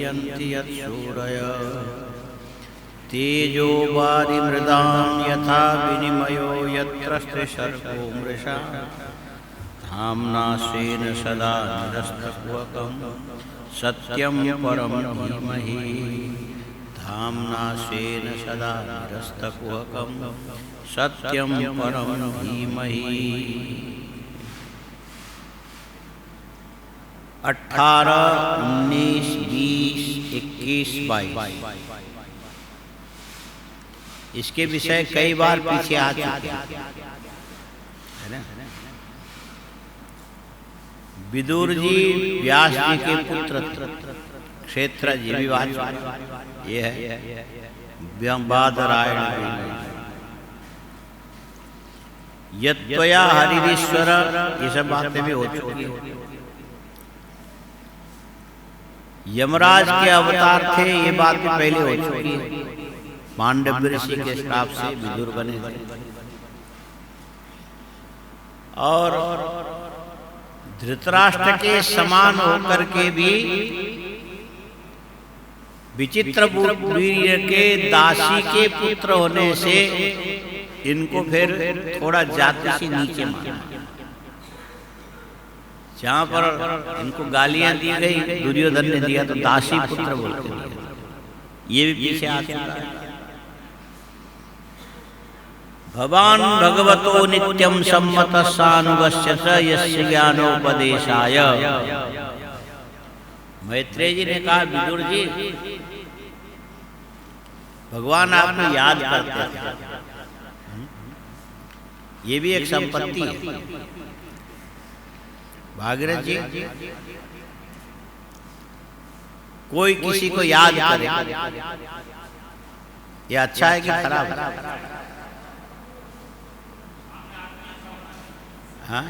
मुह्यन्ति यत्सूरयः तेजो वारिमृदां यथा विनिमयो यत्र त्रिसर्गो मृषा धाम्ना स्वेन सदा निरस्तकुहकं सत्यं परं धीमहि धाम्ना स्वेन सदा निरस्तकुहकं सत्यं परं धीमहि। 18, 19, 20, 21, 22 इसके विषय कई बार पीछे आ चुके हैं, है ना। विदुर जी व्यास जी के पुत्र क्षेत्र जी विवाद ये है बादरायण यत्त्वया हरिरीश्वर, ये सब बातें भी हो चुकी है। यमराज के अवतार थे, ये बात भी पहले हो चुकी है। मांडव्य ऋषि के श्राप से विदुर बने थे। और धृतराष्ट्र के समान होकर के भी विचित्रवीर्य के दासी के पुत्र होने से इनको फिर थोड़ा जाति से नीचे माना। जहां पर इनको गालियां दी गई, दुर्योधन ने दिया तो दासी पुत्र बोल के दिया। ये भी पीछे आ चुका है। भवान भगवतो नित्यं सम्मतः सानुगस्यत यस्य ज्ञानोपदेशाय। मैत्रेय जी ने कहा, विदुर जी भगवान आपको याद करते थे, ये भी एक संपत्ति है। भागीरथ जी, कोई किसी को याद करे, ये अच्छा है कि खराब है? हाँ?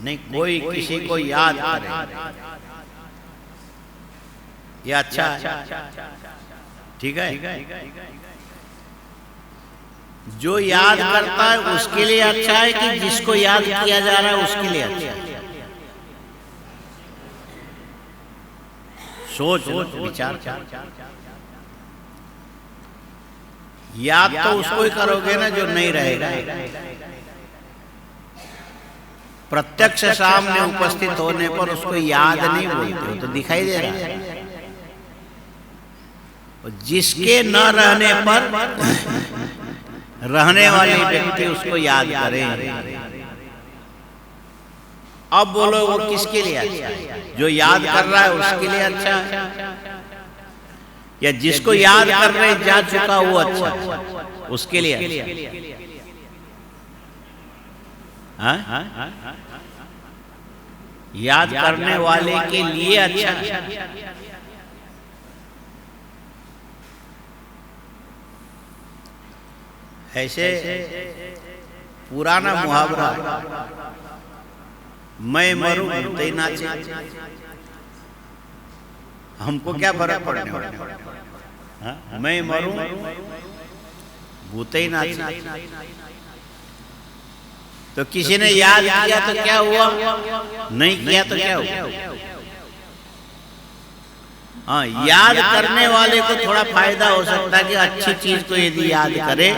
नहीं, कोई किसी को याद करे, ये अच्छा है, ठीक है। जो याद करता है उसके लिए अच्छा है कि जिसको याद किया जा रहा है उसके लिए अच्छा है? सोच विचार। याद तो उसको ही करोगे ना जो नहीं रहेगा। प्रत्यक्ष सामने उपस्थित होने पर उसको याद नहीं बोलते, तो दिखाई दे रहा है। जिसके न रहने पर रहने वाले व्यक्ति उसको याद करें। अब बोलो वो किसके लिए अच्छा है? जो याद कर रहा है उसके लिए अच्छा है, या जिसको याद कर रहे जा चुका वो अच्छा है उसके लिए अच्छा? हाँ? याद करने वाले के लिए अच्छा है। ऐसे पुराना मुहावरा, मैं मरूं भूते नाचे। हमको क्या फर्क पड़ने वाला? मैं मरूं भूते नाचे। तो किसी ने याद किया तो क्या हुआ, नहीं किया तो क्या हुआ? हाँ, याद करने वाले को थोड़ा फायदा हो सकता है कि अच्छी चीज को यदि याद करे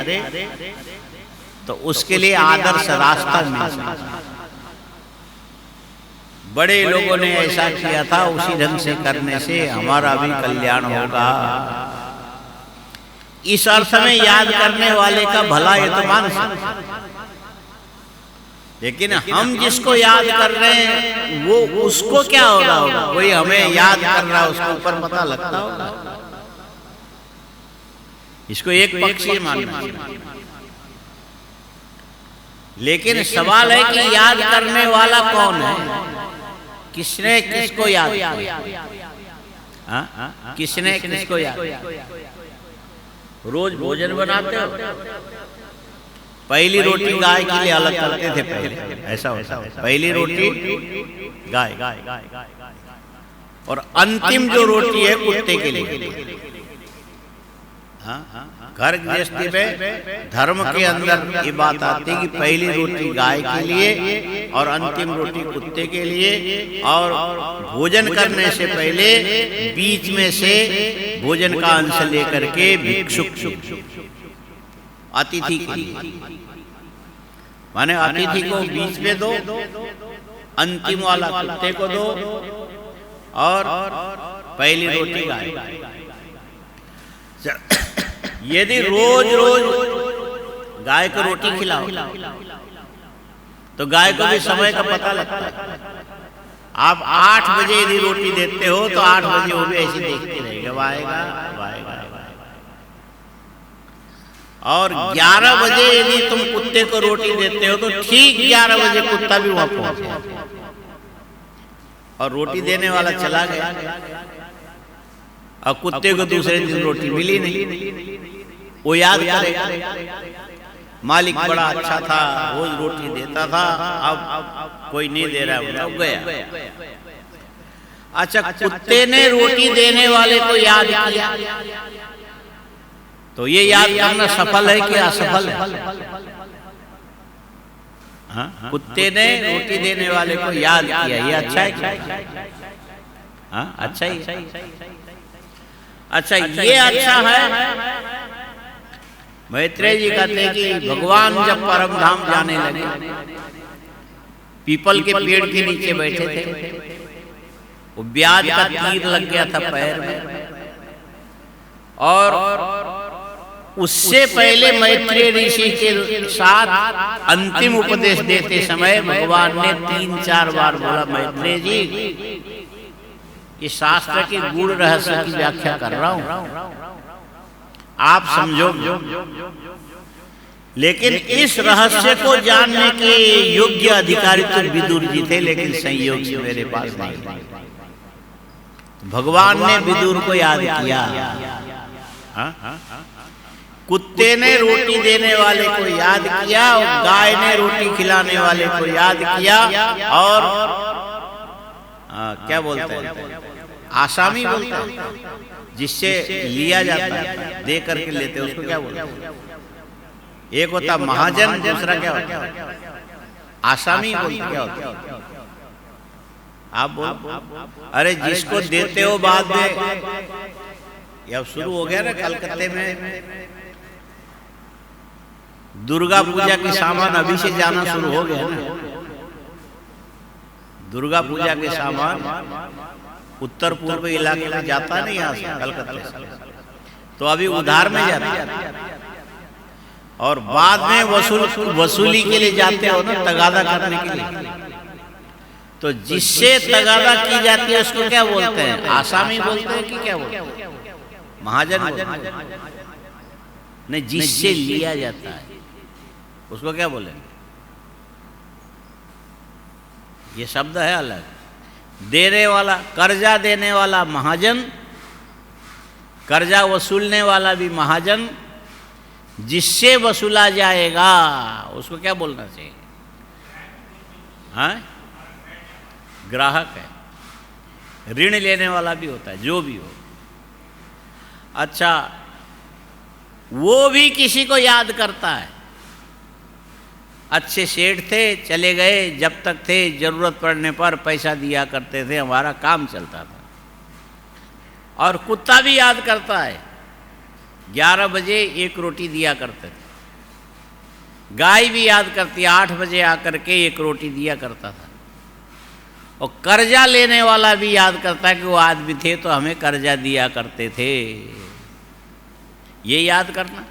तो उसके लिए आदर्श रास्ता मिल सकता है। बड़े लोगों ने ऐसा किया था, उसी ढंग से करने से हमारा भी कल्याण होगा। इस अर्थ में याद करने वाले का भला ये तो मान सकते, लेकिन हम जिसको याद कर रहे हैं वो उसको क्या हो रहा होगा? कोई हमें याद कर रहा है, उसके ऊपर पता लगता होगा। इसको एक पक्षीय मानना है। लेकिन सवाल है कि याद करने वाला कौन है? किसने किसको याद किया? किसने किसको याद? रोज भोजन बनाते हो, पहली रोटी गाय के लिए अलग करते थे पहले, ऐसा होता है। पहली रोटी गाय और अंतिम जो रोटी है कुत्ते के लिए। घर गृहस्थी में धर्म के अंदर ये बात आती है कि पहली रोटी गाय के लिए और अंतिम रोटी कुत्ते के लिए, और भोजन करने से पहले बीच में से भोजन का अंश लेकर के भिक्षुक अतिथि के लिए, माने अतिथि को बीच में दो, अंतिम वाला कुत्ते को दो, और पहली रोटी गाय। यदि रोज रोज गाय को रोटी खिलाओ तो गाय को भी समय का पता लगता है। आप 8 बजे यदि रोटी देते हो तो 8 बजे वो भी ऐसे देखते रहेगा, आएगा आएगा। और 11 बजे यदि तुम कुत्ते को रोटी देते हो तो ठीक 11 बजे कुत्ता भी वहां पहुंचे, और रोटी देने वाला चला गया और कुत्ते को दूसरे दिन रोटी मिली नहीं। वो याद करेगा मालिक बड़ा अच्छा था, रोज रोटी देता था, अब कोई नहीं दे रहा, वो गया। अच्छा, कुत्ते ने रोटी देने वाले को याद किया तो ये याद करना सफल है कि असफल है? हाँ, कुत्ते ने रोटी देने वाले को याद किया, ये अच्छा है क्या? हाँ, अच्छा ही। अच्छा, ये अच्छा है। मैत्रेय जी कहते हैं कि भगवान जब परम धाम जाने लगे, पीपल के पेड़ के नीचे बैठे थे, वो ब्याज का तीर लग गया था पैर में, और उससे पहले मैत्रेय ऋषि के साथ अंतिम उपदेश देते समय भगवान ने 3-4 बार बोला, मैत्रेय जी इस शास्त्र के गूढ़ रहस्य की व्याख्या कर रहा हूं, आप समझो। लेकिन इस रहस्य को जानने के योग्य अधिकारी तो विदुर जी थे, लेकिन संयोग से मेरे पास नहीं। भगवान ने विदुर को याद किया। कुत्ते ने रोटी देने वाले को याद किया, और गाय ने रोटी खिलाने वाले को याद किया, और क्या बोलते हैं, आसामी बोलते हैं, जिससे लिया जाता है, दे करके लेते हैं, उसको क्या बोलते हैं? एक होता महाजन, दूसरा क्या होता है? आसामी बोलते क्या होता है? आप बोल, अरे जिसको देते हो बाद में, अब शुरू हो गया ना कलकत्ते में दुर्गा पूजा के सामान अभी से जाना शुरू हो गया ना। दुर्गा पूजा के सामान उत्तर पूर्व इलाके में जाता नहीं, यहाँ से कलकत्ते से, तो अभी उधार में जाता है, और बाद में वसूली के लिए जाते हो ना, तगादा करने के लिए। तो जिससे तगादा की जाती है उसको क्या बोलते हैं? आसामी बोलते हैं कि क्या बोलते हैं? महाजन बोलते हैं। नहीं, जिससे लिया जाता है उसको क्या बोलेंगे? ये शब्द है अलग। देने वाला, कर्जा देने वाला महाजन, कर्जा वसूलने वाला भी महाजन, जिससे वसूला जाएगा उसको क्या बोलना चाहिए? हाँ, ग्राहक है। ऋण लेने वाला भी होता है, जो भी हो। अच्छा, वो भी किसी को याद करता है। अच्छे सेठ थे, चले गए, जब तक थे जरूरत पड़ने पर पैसा दिया करते थे, हमारा काम चलता था। और कुत्ता भी याद करता है, 11 बजे 1 रोटी दिया करते थे। गाय भी याद करती है, 8 बजे आकर के 1 रोटी दिया करता था। और कर्जा लेने वाला भी याद करता है कि वो आदमी थे तो हमें कर्जा दिया करते थे। ये याद करना।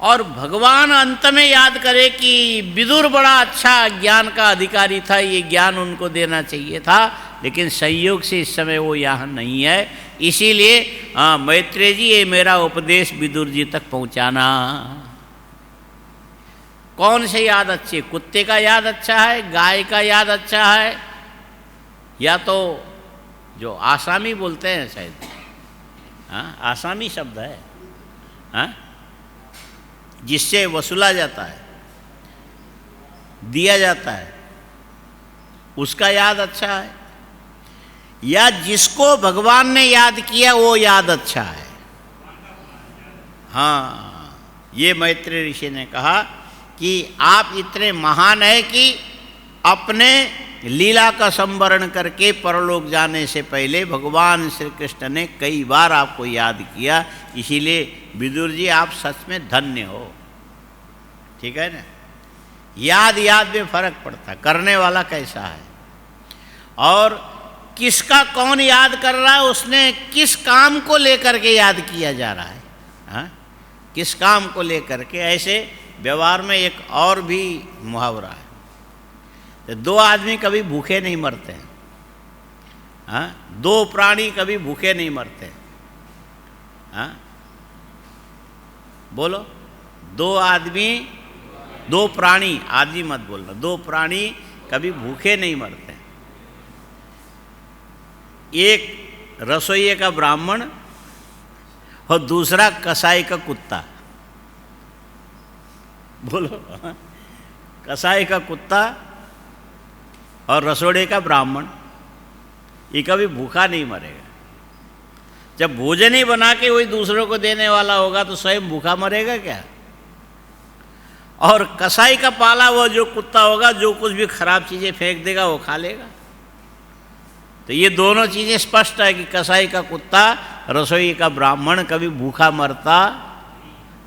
और भगवान अंत में याद करे कि विदुर बड़ा अच्छा ज्ञान का अधिकारी था, ये ज्ञान उनको देना चाहिए था, लेकिन संयोग से इस समय वो यहाँ नहीं है। इसीलिए मैत्रेय जी, ये मेरा उपदेश विदुर जी तक पहुँचाना। कौन से याद अच्छे? कुत्ते का याद अच्छा है, गाय का याद अच्छा है, या तो जो आसामी बोलते हैं शायद, हाँ, आसामी शब्द है, हाँ, जिससे वसूला जाता है, दिया जाता है, उसका याद अच्छा है, या जिसको भगवान ने याद किया वो याद अच्छा है? हाँ, ये मैत्रेय ऋषि ने कहा कि आप इतने महान है कि अपने लीला का संवरण करके परलोक जाने से पहले भगवान श्री कृष्ण ने कई बार आपको याद किया, इसीलिए विदुर जी आप सच में धन्य हो। ठीक है ना, याद याद में फर्क पड़ता, करने वाला कैसा है और किसका कौन याद कर रहा है, उसने किस काम को लेकर के याद किया जा रहा है। हाँ, किस काम को लेकर के। ऐसे व्यवहार में एक और भी मुहावरा है, तो दो आदमी कभी भूखे नहीं मरते हैं। हाँ, दो प्राणी कभी भूखे नहीं मरते। हाँ, बोलो, दो प्राणी, आदमी मत बोलना, दो प्राणी कभी भूखे नहीं मरते। एक रसोइये का ब्राह्मण और दूसरा कसाई का कुत्ता। बोलो, कसाई का कुत्ता और रसोड़े का ब्राह्मण, ये कभी भूखा नहीं मरेगा। जब भोजन ही बना के वही दूसरों को देने वाला होगा तो स्वयं भूखा मरेगा क्या। और कसाई का पाला हुआ जो कुत्ता होगा, जो कुछ भी खराब चीज़ें फेंक देगा वो खा लेगा। तो ये दोनों चीज़ें स्पष्ट है कि कसाई का कुत्ता, रसोई का ब्राह्मण कभी भूखा मरता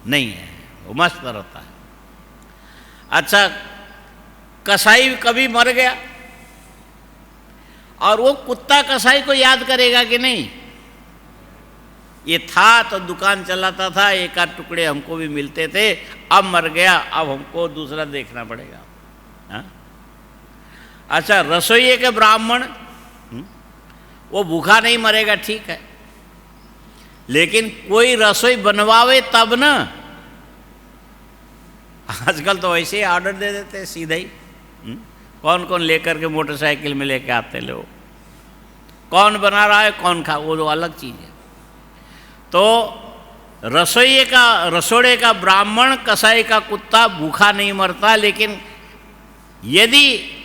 नहीं है, वो मस्त रहता है। अच्छा, कसाई कभी मर गया और वो कुत्ता कसाई को याद करेगा कि नहीं। ये था तो दुकान चलाता था, एक आध टुकड़े हमको भी मिलते थे, अब मर गया, अब हमको दूसरा देखना पड़ेगा। हाँ? अच्छा, रसोइये के ब्राह्मण वो भूखा नहीं मरेगा, ठीक है, लेकिन कोई रसोई बनवावे तब ना। आजकल तो वैसे ही ऑर्डर दे देते हैं सीधा ही। कौन कौन लेकर के मोटरसाइकिल में लेके आते लोग, कौन बना रहा है कौन खा, वो तो अलग चीज़ है। तो रसोड़े का ब्राह्मण, कसाई का कुत्ता भूखा नहीं मरता, लेकिन यदि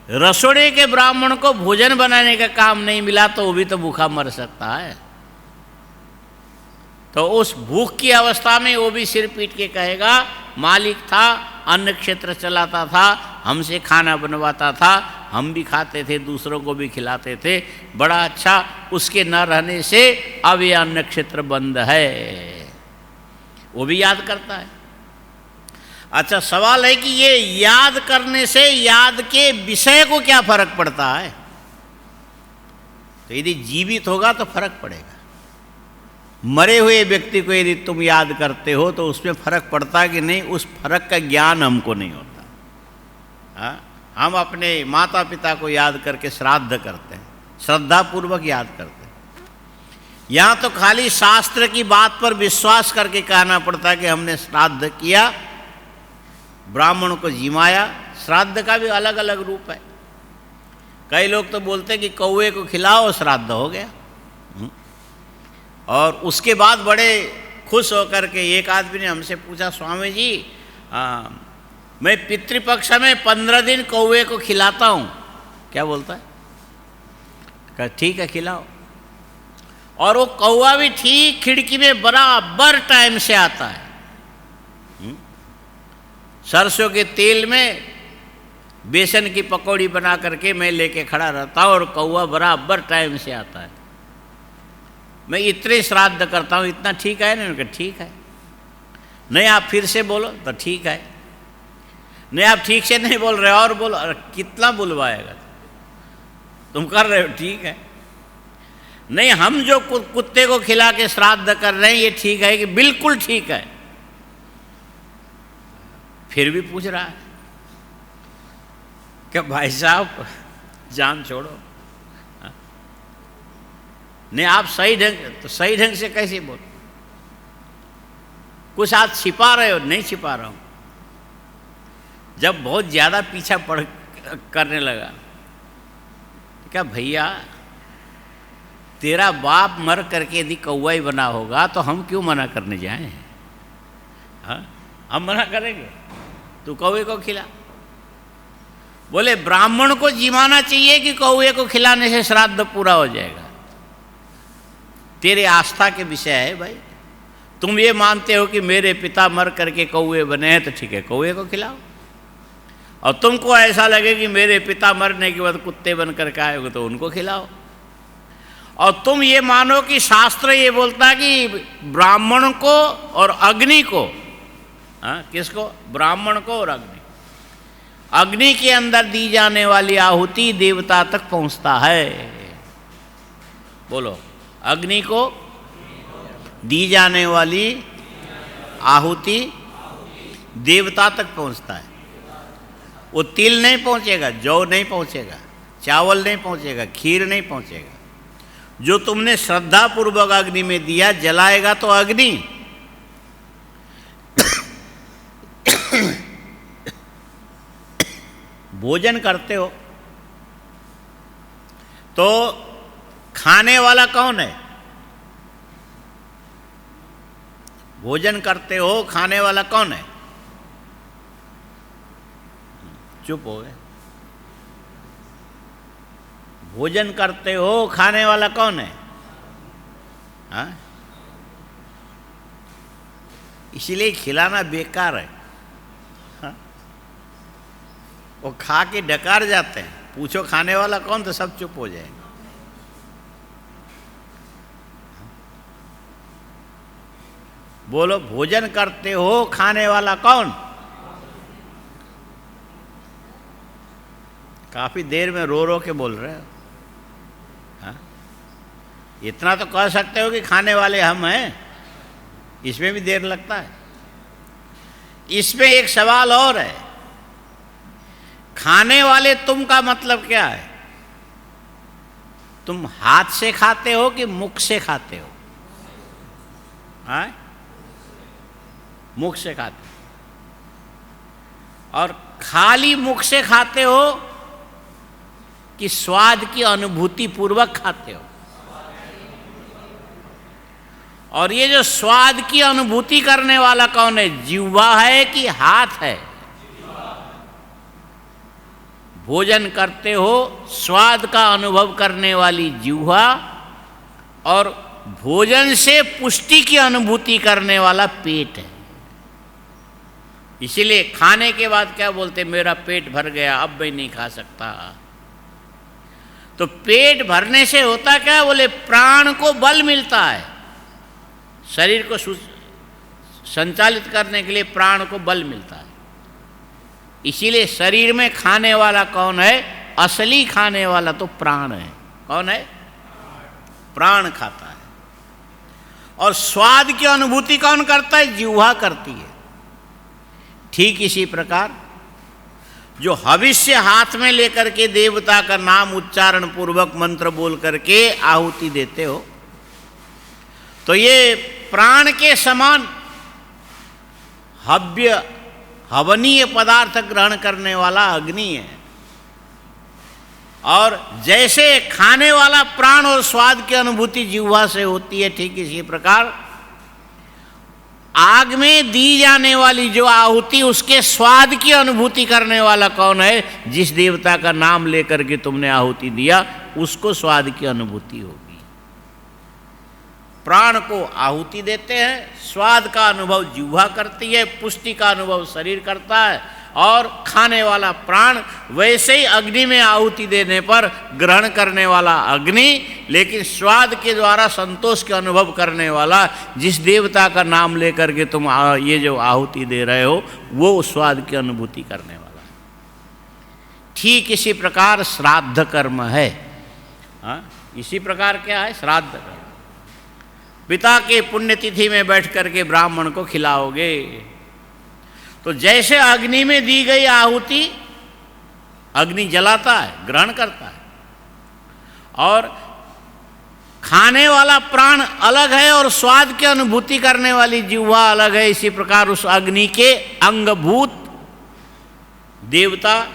रसोड़े के ब्राह्मण को भोजन बनाने का काम नहीं मिला तो वो भी तो भूखा मर सकता है। तो उस भूख की अवस्था में वो भी सिर पीट के कहेगा, मालिक था, अन्न क्षेत्र चलाता था, हमसे खाना बनवाता था, हम भी खाते थे, दूसरों को भी खिलाते थे, बड़ा अच्छा, उसके न रहने से अब ये अन्न क्षेत्र बंद है, वो भी याद करता है। अच्छा, सवाल है कि ये याद करने से याद के विषय को क्या फर्क पड़ता है। तो यदि जीवित होगा तो फर्क पड़ेगा, मरे हुए व्यक्ति को यदि तुम याद करते हो तो उसमें फर्क पड़ता कि नहीं, उस फर्क का ज्ञान हमको नहीं होता। हाँ, हम अपने माता पिता को याद करके श्राद्ध करते हैं, श्रद्धापूर्वक याद करते हैं। यहाँ तो खाली शास्त्र की बात पर विश्वास करके कहना पड़ता है कि हमने श्राद्ध किया, ब्राह्मण को जिमाया। श्राद्ध का भी अलग अलग रूप है। कई लोग तो बोलते हैं कि कौवे को खिलाओ, श्राद्ध हो गया। और उसके बाद बड़े खुश होकर के एक आदमी ने हमसे पूछा, स्वामी जी मैं पितृपक्ष में 15 दिन कौवे को खिलाता हूँ, क्या बोलता है? कहा ठीक है खिलाओ। और वो कौवा भी ठीक खिड़की में बराबर टाइम से आता है। सरसों के तेल में बेसन की पकौड़ी बना करके मैं लेके खड़ा रहता हूँ और कौवा बराबर टाइम से आता है। मैं इतने श्राद्ध करता हूँ, इतना ठीक है ना? उनका ठीक है। नहीं आप फिर से बोलो तो ठीक है। नहीं आप ठीक से नहीं बोल रहे और बोलो। कितना बुलवाएगा? तुम कर रहे हो ठीक है। नहीं हम जो कुत्ते को खिला के श्राद्ध कर रहे हैं ये ठीक है कि बिल्कुल ठीक है? फिर भी पूछ रहा है कि भाई साहब जान छोड़ो। नहीं आप सही ढंग से कैसे बोल? कुछ आप छिपा रहे हो? नहीं छिपा रहा हूं। जब बहुत ज़्यादा पीछा पड़ करने लगा, क्या भैया तेरा बाप मर करके यदि कौवा ही बना होगा तो हम क्यों मना करने जाएं? हाँ हम मना करेंगे? तू कौवे को खिला। बोले ब्राह्मण को जिमाना चाहिए कि कौवे को खिलाने से श्राद्ध पूरा हो जाएगा? तेरे आस्था के विषय है भाई। तुम ये मानते हो कि मेरे पिता मर करके कौवे बने हैं, तो ठीक है कौवे को खिलाओ। और तुमको ऐसा लगे कि मेरे पिता मरने के बाद कुत्ते बन करके आएगे, तो उनको खिलाओ। और तुम ये मानो कि शास्त्र ये बोलता है कि ब्राह्मण को और अग्नि को, किसको? ब्राह्मण को और अग्नि, अग्नि के अंदर दी जाने वाली आहुति देवता तक पहुंचता है। बोलो, अग्नि को दी जाने वाली आहुति देवता तक पहुंचता है। वो तिल नहीं पहुंचेगा, जौ नहीं पहुंचेगा, चावल नहीं पहुंचेगा, खीर नहीं पहुंचेगा। जो तुमने श्रद्धा पूर्वक अग्नि में दिया, जलाएगा तो अग्नि। भोजन करते हो तो खाने वाला कौन है? भोजन करते हो, खाने वाला कौन है? चुप हो गए। भोजन करते हो, खाने वाला कौन है? हाँ? इसलिए खिलाना बेकार है। हाँ? वो खा के डकार जाते हैं। पूछो खाने वाला कौन, तो सब चुप हो जाएंगे। बोलो, भोजन करते हो, खाने वाला कौन? काफी देर में रो रो के बोल रहे हो। हाँ? इतना तो कह सकते हो कि खाने वाले हम हैं, इसमें भी देर लगता है। इसमें एक सवाल और है, खाने वाले तुम का मतलब क्या है? तुम हाथ से खाते हो कि मुख से खाते हो? हाँ? मुख से खाते हो। और खाली मुख से खाते हो कि स्वाद की अनुभूति पूर्वक खाते हो? और ये जो स्वाद की अनुभूति करने वाला कौन है? जिह्वा है कि हाथ है? भोजन करते हो, स्वाद का अनुभव करने वाली जिह्वा, और भोजन से पुष्टि की अनुभूति करने वाला पेट है। इसीलिए खाने के बाद क्या बोलते? मेरा पेट भर गया, अब मैं नहीं खा सकता। तो पेट भरने से होता क्या? बोले प्राण को बल मिलता है। शरीर को संचालित करने के लिए प्राण को बल मिलता है। इसीलिए शरीर में खाने वाला कौन है? असली खाने वाला तो प्राण है। कौन है? प्राण खाता है। और स्वाद की अनुभूति कौन करता है? जिह्वा करती है। ठीक इसी प्रकार जो हविष्य हाथ में लेकर के देवता का नाम उच्चारण पूर्वक मंत्र बोल करके आहुति देते हो, तो ये प्राण के समान हव्य हवनीय पदार्थ ग्रहण करने वाला अग्नि है। और जैसे खाने वाला प्राण और स्वाद की अनुभूति जिह्वा से होती है, ठीक इसी प्रकार आग में दी जाने वाली जो आहुति, उसके स्वाद की अनुभूति करने वाला कौन है? जिस देवता का नाम लेकर के तुमने आहुति दिया, उसको स्वाद की अनुभूति होगी। प्राण को आहुति देते हैं, स्वाद का अनुभव जिह्वा करती है, पुष्टि का अनुभव शरीर करता है, और खाने वाला प्राण वैसे ही अग्नि में आहुति देने पर ग्रहण करने वाला अग्नि, लेकिन स्वाद के द्वारा संतोष के अनुभव करने वाला जिस देवता का नाम लेकर के तुम ये जो आहुति दे रहे हो, वो स्वाद की अनुभूति करने वाला। ठीक इसी प्रकार श्राद्ध कर्म है। इसी प्रकार क्या है? श्राद्ध कर्म। पिता के पुण्यतिथि में बैठ करके ब्राह्मण को खिलाओगे, तो जैसे अग्नि में दी गई आहुति, अग्नि जलाता है, ग्रहण करता है, और खाने वाला प्राण अलग है और स्वाद की अनुभूति करने वाली जिह्वा अलग है। इसी प्रकार उस अग्नि के अंगभूत देवता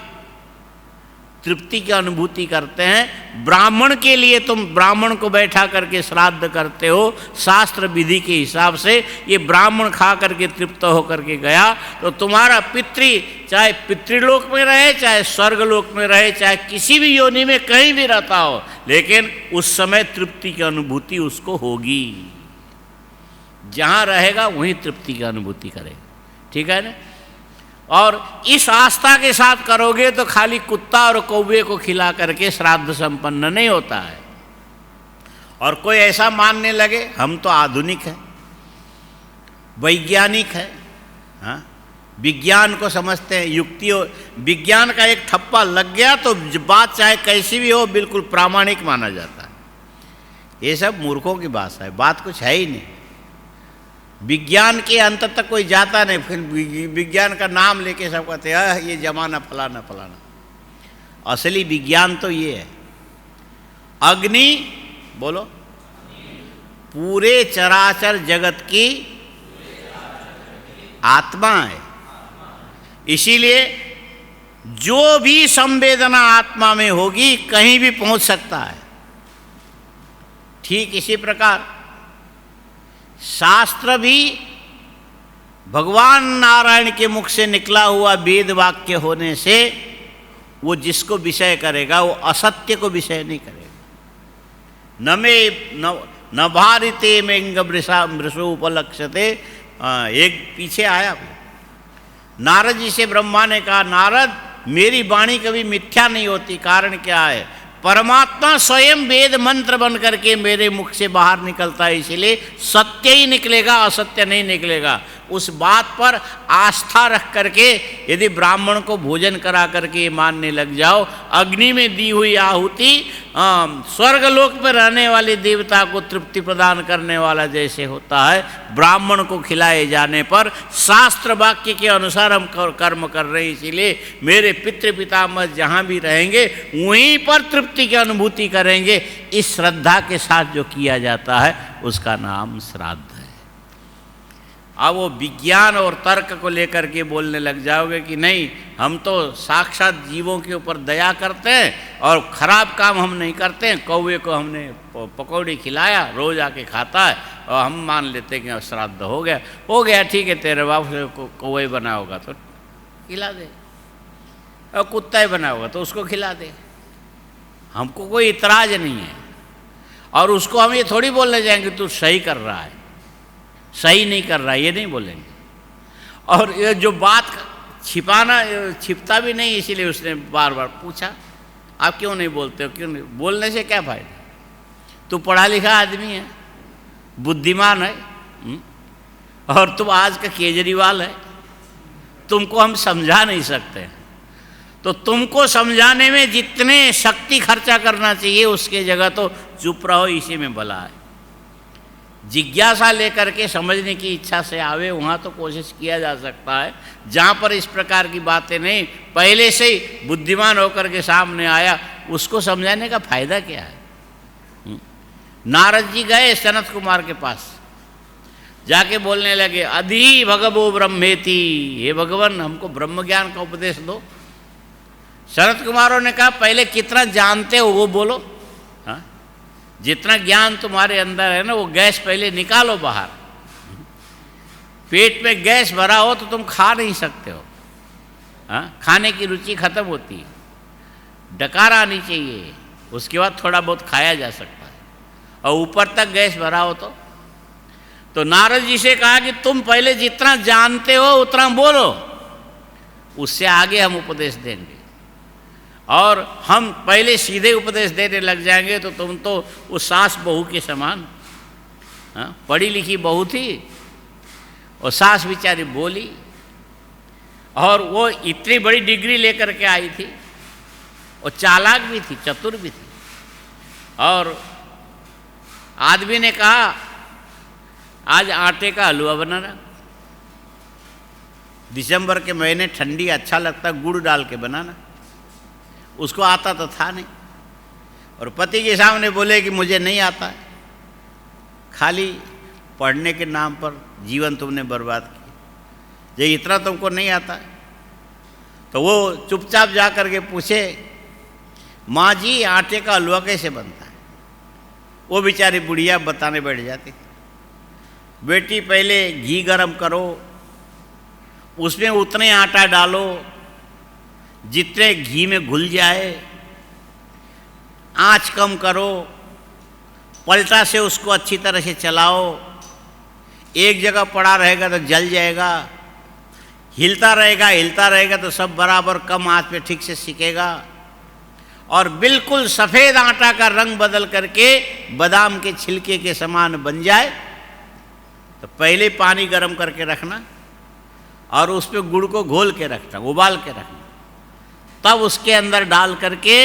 तृप्ति की अनुभूति करते हैं। ब्राह्मण के लिए तुम ब्राह्मण को बैठा करके श्राद्ध करते हो शास्त्र विधि के हिसाब से। ये ब्राह्मण खा करके तृप्त होकर के गया तो तुम्हारा पितृ चाहे पितृलोक में रहे, चाहे स्वर्गलोक में रहे, चाहे किसी भी योनि में कहीं भी रहता हो, लेकिन उस समय तृप्ति की अनुभूति उसको होगी। जहाँ रहेगा वहीं तृप्ति की अनुभूति करेगा। ठीक है ना? और इस आस्था के साथ करोगे तो खाली कुत्ता और कौवे को खिला करके श्राद्ध संपन्न नहीं होता है। और कोई ऐसा मानने लगे हम तो आधुनिक हैं, वैज्ञानिक है, हाँ, विज्ञान को समझते हैं, युक्तियों, विज्ञान का एक ठप्पा लग गया तो बात चाहे कैसी भी हो बिल्कुल प्रामाणिक माना जाता है। ये सब मूर्खों की भाषा है, बात कुछ है ही नहीं। विज्ञान के अंत तक कोई जाता नहीं, फिर विज्ञान का नाम लेके सब कहते हैं ये जमाना फलाना फलाना। असली विज्ञान तो ये है, अग्नि बोलो, पूरे चराचर जगत की आत्मा है। इसीलिए जो भी संवेदना आत्मा में होगी कहीं भी पहुंच सकता है। ठीक इसी प्रकार शास्त्र भी भगवान नारायण के मुख से निकला हुआ वेद वाक्य होने से वो जिसको विषय करेगा वो असत्य को विषय नहीं करेगा। न भारिते में मृषो उपलक्ष्यते। एक पीछे आया, नारद जी से ब्रह्मा ने कहा, नारद मेरी वाणी कभी मिथ्या नहीं होती, कारण क्या है? परमात्मा स्वयं वेद मंत्र बन करके मेरे मुख से बाहर निकलता है, इसलिए सत्य ही निकलेगा, असत्य नहीं निकलेगा। उस बात पर आस्था रख करके यदि ब्राह्मण को भोजन करा करके मानने लग जाओ, अग्नि में दी हुई आहुति स्वर्गलोक में रहने वाले देवता को तृप्ति प्रदान करने वाला जैसे होता है, ब्राह्मण को खिलाए जाने पर शास्त्र वाक्य के अनुसार हम कर्म कर रहे हैं, इसीलिए मेरे पितृ पितामह जहाँ भी रहेंगे वहीं पर तृप्ति की अनुभूति करेंगे। इस श्रद्धा के साथ जो किया जाता है उसका नाम श्राद्ध है। अब वो विज्ञान और तर्क को लेकर के बोलने लग जाओगे कि नहीं हम तो साक्षात जीवों के ऊपर दया करते हैं और ख़राब काम हम नहीं करते हैं, कौवे को हमने पकौड़ी खिलाया, रोज़ आके खाता है और हम मान लेते हैं कि श्राद्ध हो गया, ठीक है, तेरे बाप से कौवे बना होगा तो खिला दे, और कुत्ता ही बना होगा तो उसको खिला दे, हमको कोई इतराज़ नहीं है। और उसको हम ये थोड़ी बोलने जाएंगे तू सही कर रहा है, सही नहीं कर रहा है, ये नहीं बोलेंगे। और ये जो बात छिपता भी नहीं, इसीलिए उसने बार बार पूछा आप क्यों नहीं बोलते हो, क्यों नहीं? बोलने से क्या फ़ायदा? तू पढ़ा लिखा आदमी है, बुद्धिमान है, और तुम आज का केजरीवाल है, तुमको हम समझा नहीं सकते। तो तुमको समझाने में जितने शक्ति खर्चा करना चाहिए उसके जगह तो चुप रहो, इसी में भला है। जिज्ञासा लेकर के समझने की इच्छा से आवे वहाँ तो कोशिश किया जा सकता है। जहाँ पर इस प्रकार की बातें नहीं, पहले से ही बुद्धिमान होकर के सामने आया, उसको समझाने का फायदा क्या है? नारद जी गए सनत कुमार के पास, जाके बोलने लगे अधि भगवो ब्रह्मेति, हे भगवान हमको ब्रह्म ज्ञान का उपदेश दो। सनत कुमारों ने कहा पहले कितना जानते हो वो बोलो, हाँ? जितना ज्ञान तुम्हारे अंदर है ना वो गैस पहले निकालो बाहर। पेट में गैस भरा हो तो तुम खा नहीं सकते हो, हाँ? खाने की रुचि खत्म होती है, डकार आनी चाहिए, उसके बाद थोड़ा बहुत खाया जा सकता है, और ऊपर तक गैस भरा हो तो नारद जी से कहा कि तुम पहले जितना जानते हो उतना बोलो, उससे आगे हम उपदेश देंगे। और हम पहले सीधे उपदेश देने लग जाएंगे तो तुम तो उस सास बहू के समान, हाँ? पढ़ी लिखी बहू थी और सास बेचारी बोली, और वो इतनी बड़ी डिग्री लेकर के आई थी, और चालाक भी थी, चतुर भी थी। और आदमी ने कहा आज आटे का हलवा बनाना, दिसंबर के महीने ठंडी अच्छा लगता गुड़ डाल के बनाना, उसको आता तो था नहीं। और पति के सामने बोले कि मुझे नहीं आता है, खाली पढ़ने के नाम पर जीवन तुमने बर्बाद किया, ये इतना तुमको नहीं आता है। तो वो चुपचाप जा कर के पूछे माँ जी आटे का हलवा कैसे बनता है? वो बेचारी बुढ़िया बताने बैठ जाती, बेटी पहले घी गरम करो, उसमें उतने आटा डालो जितने घी में घुल जाए, आंच कम करो, पलटा से उसको अच्छी तरह से चलाओ, एक जगह पड़ा रहेगा तो जल जाएगा, हिलता रहेगा तो सब बराबर कम आंच पे ठीक से सिकेगा। और बिल्कुल सफ़ेद आटा का रंग बदल करके बादाम के छिलके के समान बन जाए तो पहले पानी गर्म करके रखना और उस पर गुड़ को घोल के रखना, उबाल के रखना, तब उसके अंदर डाल करके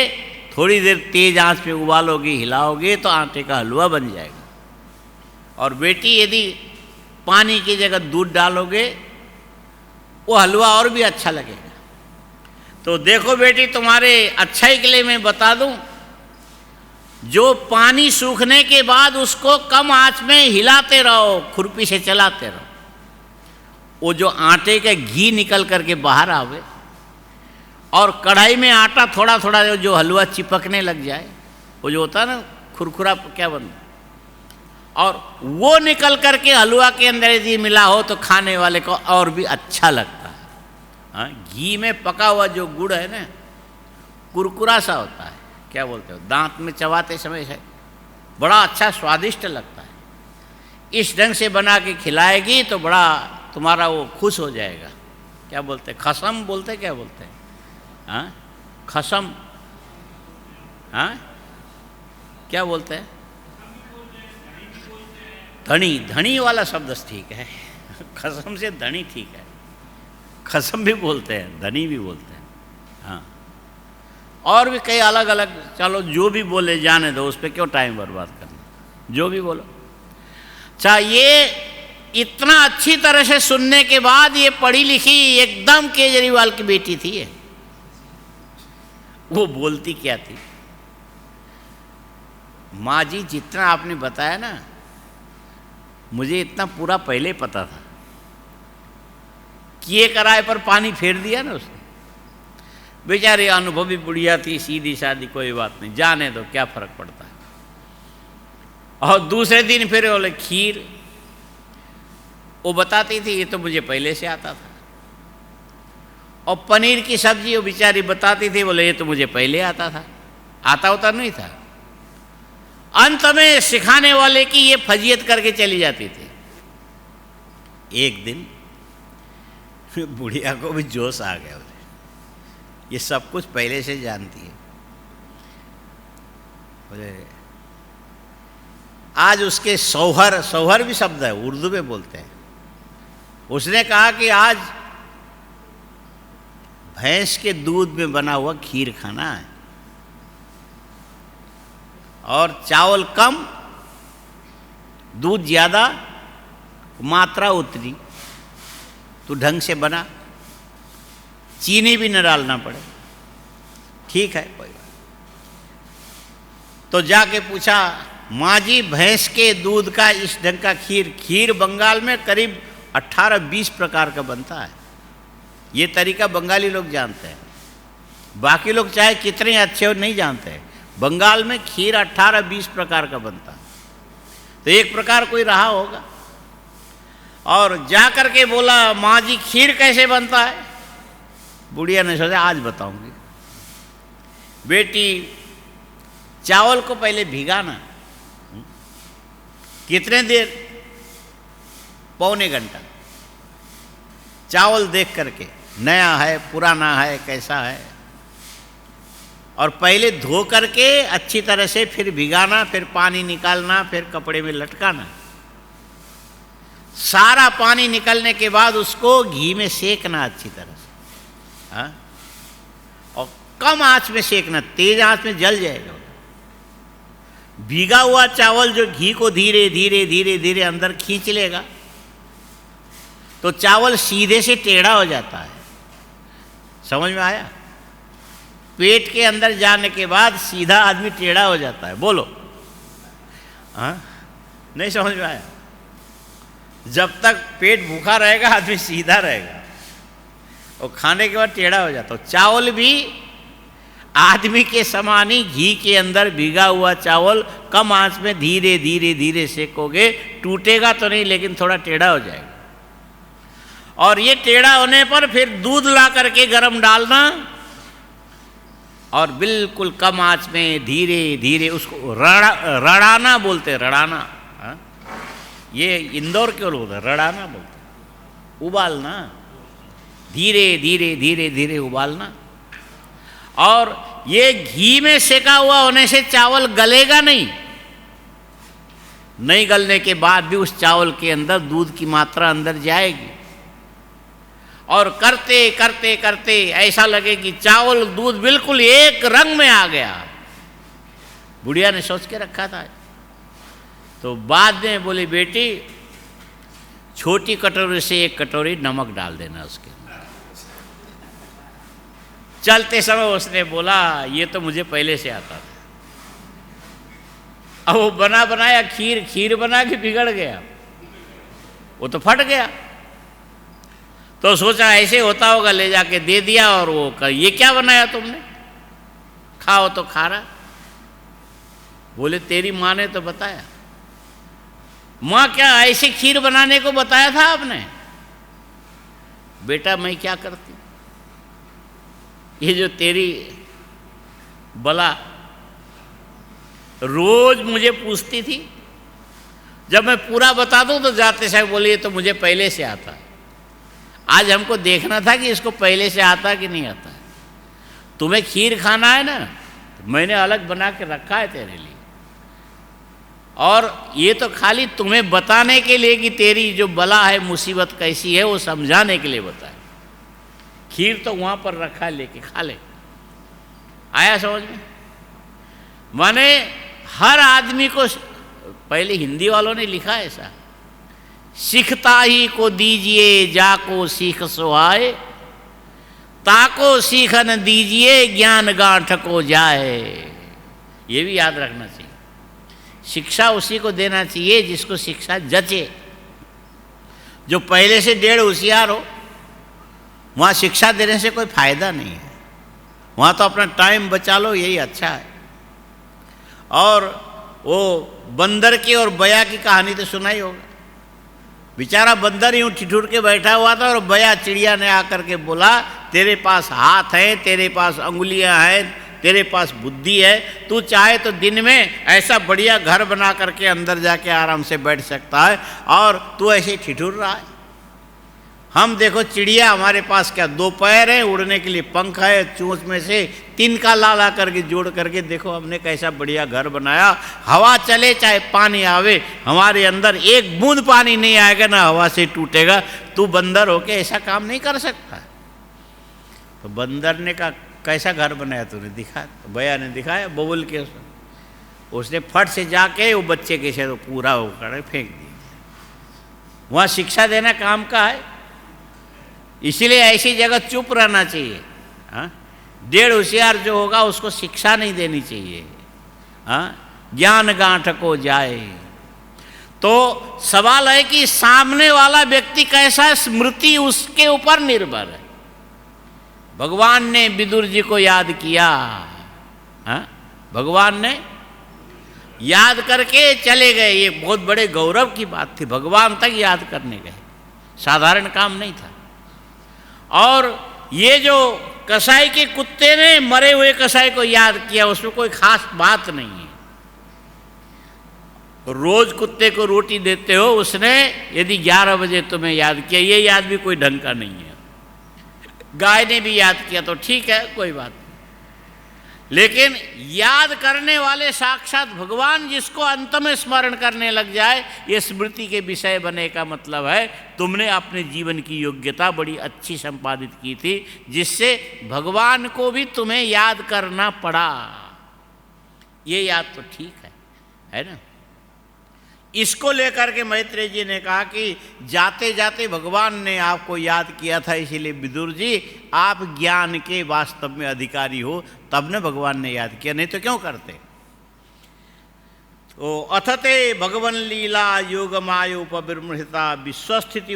थोड़ी देर तेज आंच पे उबालोगे, हिलाओगे तो आटे का हलवा बन जाएगा। और बेटी यदि पानी की जगह दूध डालोगे वो हलवा और भी अच्छा लगेगा। तो देखो बेटी, तुम्हारे अच्छाई के लिए मैं बता दूं, जो पानी सूखने के बाद उसको कम आंच में हिलाते रहो, खुरपी से चलाते रहो, वो जो आटे का घी निकल करके बाहर आवे और कढ़ाई में आटा थोड़ा थोड़ा जो हलवा चिपकने लग जाए, वो जो होता है ना खुरखुरा क्या बनता, और वो निकल करके हलवा के अंदर यदि मिला हो तो खाने वाले को और भी अच्छा लगता है। हाँ, घी में पका हुआ जो गुड़ है ना, कुरकुरा सा होता है, क्या बोलते हो, दांत में चबाते समय है बड़ा अच्छा स्वादिष्ट लगता है। इस ढंग से बना के खिलाएगी तो बड़ा तुम्हारा वो खुश हो जाएगा। क्या बोलते हैं, खसम बोलते हैं, क्या बोलते हैं, हाँ खसम, हाँ क्या बोलते हैं, धनी, धनी वाला शब्द ठीक है, खसम से धनी ठीक है, खसम भी बोलते हैं, धनी भी बोलते हैं। हाँ, और भी कई अलग अलग, चलो जो भी बोले जाने दो, उस पर क्यों टाइम बर्बाद करना, जो भी बोलो। अच्छा, ये इतना अच्छी तरह से सुनने के बाद ये पढ़ी लिखी एकदम केजरीवाल की बेटी थी ये, वो बोलती क्या थी, माँ जी जितना आपने बताया ना मुझे इतना पूरा पहले पता था, किए कराए पर पानी फेर दिया ना उसने। बेचारी अनुभवी बुढ़िया थी, सीधी सादी, कोई बात नहीं, जाने दो, क्या फर्क पड़ता है। और दूसरे दिन फिर बोले खीर, वो बताती थी ये तो मुझे पहले से आता था। और पनीर की सब्जी वो बेचारी बताती थी, बोले ये तो मुझे पहले आता था, आता होता नहीं था। अंत में सिखाने वाले की ये फजीयत करके चली जाती थी। एक दिन बुढ़िया को भी जोश आ गया, बोले ये सब कुछ पहले से जानती है। बोले आज उसके सौहर, सौहर भी शब्द है उर्दू में बोलते हैं, उसने कहा कि आज भैंस के दूध में बना हुआ खीर खाना है और चावल कम, दूध ज़्यादा, मात्रा उतरी, तो ढंग से बना, चीनी भी न डालना पड़े, ठीक है कोई बात। तो जाके पूछा, माँ जी भैंस के दूध का इस ढंग का खीर, खीर बंगाल में करीब 18-20 प्रकार का बनता है, ये तरीका बंगाली लोग जानते हैं, बाकी लोग चाहे कितने अच्छे हो नहीं जानते हैं। बंगाल में खीर 18-20 प्रकार का बनता है, तो एक प्रकार कोई रहा होगा। और जा कर के बोला, माँ जी खीर कैसे बनता है। बुढ़िया ने सोचा आज बताऊंगी। बेटी चावल को पहले भिगाना, कितने देर, पौने घंटा, चावल देख करके नया है पुराना है कैसा है, और पहले धो करके अच्छी तरह से फिर भिगाना, फिर पानी निकालना, फिर कपड़े में लटकाना। सारा पानी निकलने के बाद उसको घी में सेकना अच्छी तरह से, हाँ, और कम आंच में सेकना, तेज आंच में जल जाएगा। भीगा हुआ चावल जो घी को धीरे धीरे धीरे धीरे अंदर खींच लेगा तो चावल सीधे से टेढ़ा हो जाता है। समझ में आया? पेट के अंदर जाने के बाद सीधा आदमी टेढ़ा हो जाता है। बोलो, हाँ, नहीं समझ में आया? जब तक पेट भूखा रहेगा आदमी सीधा रहेगा, और खाने के बाद टेढ़ा हो जाता है। चावल भी आदमी के समान ही घी के अंदर भीगा हुआ चावल कम आंच में धीरे धीरे धीरे सेकोगे, टूटेगा तो नहीं लेकिन थोड़ा टेढ़ा हो जाएगा। और ये टेढ़ा होने पर फिर दूध ला करके गरम डालना और बिल्कुल कम आंच में धीरे धीरे उसको रड़ाना बोलते हैं, रड़ाना, हाँ? ये इंदौर क्यों बोलते, रड़ाना बोलते, उबालना, धीरे धीरे धीरे धीरे उबालना। और ये घी में सेका हुआ होने से चावल गलेगा नहीं, नहीं गलने के बाद भी उस चावल के अंदर दूध की मात्रा अंदर जाएगी, और करते करते करते ऐसा लगे कि चावल दूध बिल्कुल एक रंग में आ गया। बुढ़िया ने सोच के रखा था। तो बाद में बोली, बेटी छोटी कटोरी से एक कटोरी नमक डाल देना उसके अंदर। चलते समय उसने बोला, ये तो मुझे पहले से आता था। अब वो बना बनाया खीर बना के बिगड़ गया, वो तो फट गया। तो सोचा ऐसे होता होगा, ले जाके दे दिया, और वो ये क्या बनाया तुमने, खाओ तो खा रहा। बोले, तेरी माँ ने तो बताया। माँ क्या ऐसे खीर बनाने को बताया था आपने? बेटा मैं क्या करती, ये जो तेरी बला रोज मुझे पूछती थी, जब मैं पूरा बता दूं तो जाते साहब बोलिए तो मुझे पहले से आता है। आज हमको देखना था कि इसको पहले से आता कि नहीं आता। तुम्हें खीर खाना है ना, तो मैंने अलग बना के रखा है तेरे लिए, और ये तो खाली तुम्हें बताने के लिए कि तेरी जो बला है, मुसीबत कैसी है, वो समझाने के लिए बताए। खीर तो वहाँ पर रखा है, लेके खा ले। आया समझ में? माने हर आदमी को, पहले हिंदी वालों ने लिखा है ऐसा, सीखता ही को दीजिए जाको सीख सुहाए, ताको सीख न दीजिए ज्ञान गांठ को जाए। ये भी याद रखना चाहिए। शिक्षा उसी को देना चाहिए जिसको शिक्षा जचे। जो पहले से डेढ़ होशियार हो, वहाँ शिक्षा देने से कोई फायदा नहीं है। वहाँ तो अपना टाइम बचा लो, यही अच्छा है। और वो बंदर की और बया की कहानी तो सुना ही होगा। बेचारा बंदर यूँ ठिठुर के बैठा हुआ था, और बया चिड़िया ने आकर के बोला, तेरे पास हाथ हैं, तेरे पास अंगुलियां हैं, तेरे पास बुद्धि है, तू चाहे तो दिन में ऐसा बढ़िया घर बना करके अंदर जाके आराम से बैठ सकता है, और तू ऐसे ठिठुर रहा है। हम देखो चिड़िया, हमारे पास क्या दो पैर हैं, उड़ने के लिए पंख है, चोंच में से तिनका ला करके जोड़ करके देखो हमने कैसा बढ़िया घर बनाया। हवा चले चाहे पानी आवे, हमारे अंदर एक बूंद पानी नहीं आएगा ना हवा से टूटेगा। तू बंदर होके ऐसा काम नहीं कर सकता। तो बंदर ने कहा, कैसा घर बनाया तूने, दिखा। तो भैया ने दिखाया बबुल के, उसने फट से जाके वो बच्चे के से तो पूरा होकर फेंक दिया। वहाँ शिक्षा देना काम का है, इसीलिए ऐसी जगह चुप रहना चाहिए। हाँ, डेढ़ होशियार जो होगा उसको शिक्षा नहीं देनी चाहिए। हाँ, ज्ञान गांठ को जाए। तो सवाल है कि सामने वाला व्यक्ति कैसा है, स्मृति उसके ऊपर निर्भर है। भगवान ने विदुर जी को याद किया। हाँ, भगवान ने याद करके चले गए। ये बहुत बड़े गौरव की बात थी, भगवान तक याद करने गए, साधारण काम नहीं था। और ये जो कसाई के कुत्ते ने मरे हुए कसाई को याद किया, उसमें कोई खास बात नहीं है। रोज कुत्ते को रोटी देते हो, उसने यदि 11 बजे तुम्हें याद किया, ये याद भी कोई ढंग का नहीं है। गाय ने भी याद किया तो ठीक है, कोई बात नहीं, लेकिन याद करने वाले साक्षात भगवान जिसको अंत में स्मरण करने लग जाए, ये स्मृति के विषय बने का मतलब है तुमने अपने जीवन की योग्यता बड़ी अच्छी संपादित की थी, जिससे भगवान को भी तुम्हें याद करना पड़ा। ये याद तो ठीक है ना। इसको लेकर के मैत्रेय जी ने कहा कि जाते जाते भगवान ने आपको याद किया था, इसीलिए विदुर जी आप ज्ञान के वास्तव में अधिकारी हो, तब ने भगवान ने याद किया, नहीं तो क्यों करते। तो अथते भगवन लीला योगमायोपविमृता विश्वस्थिति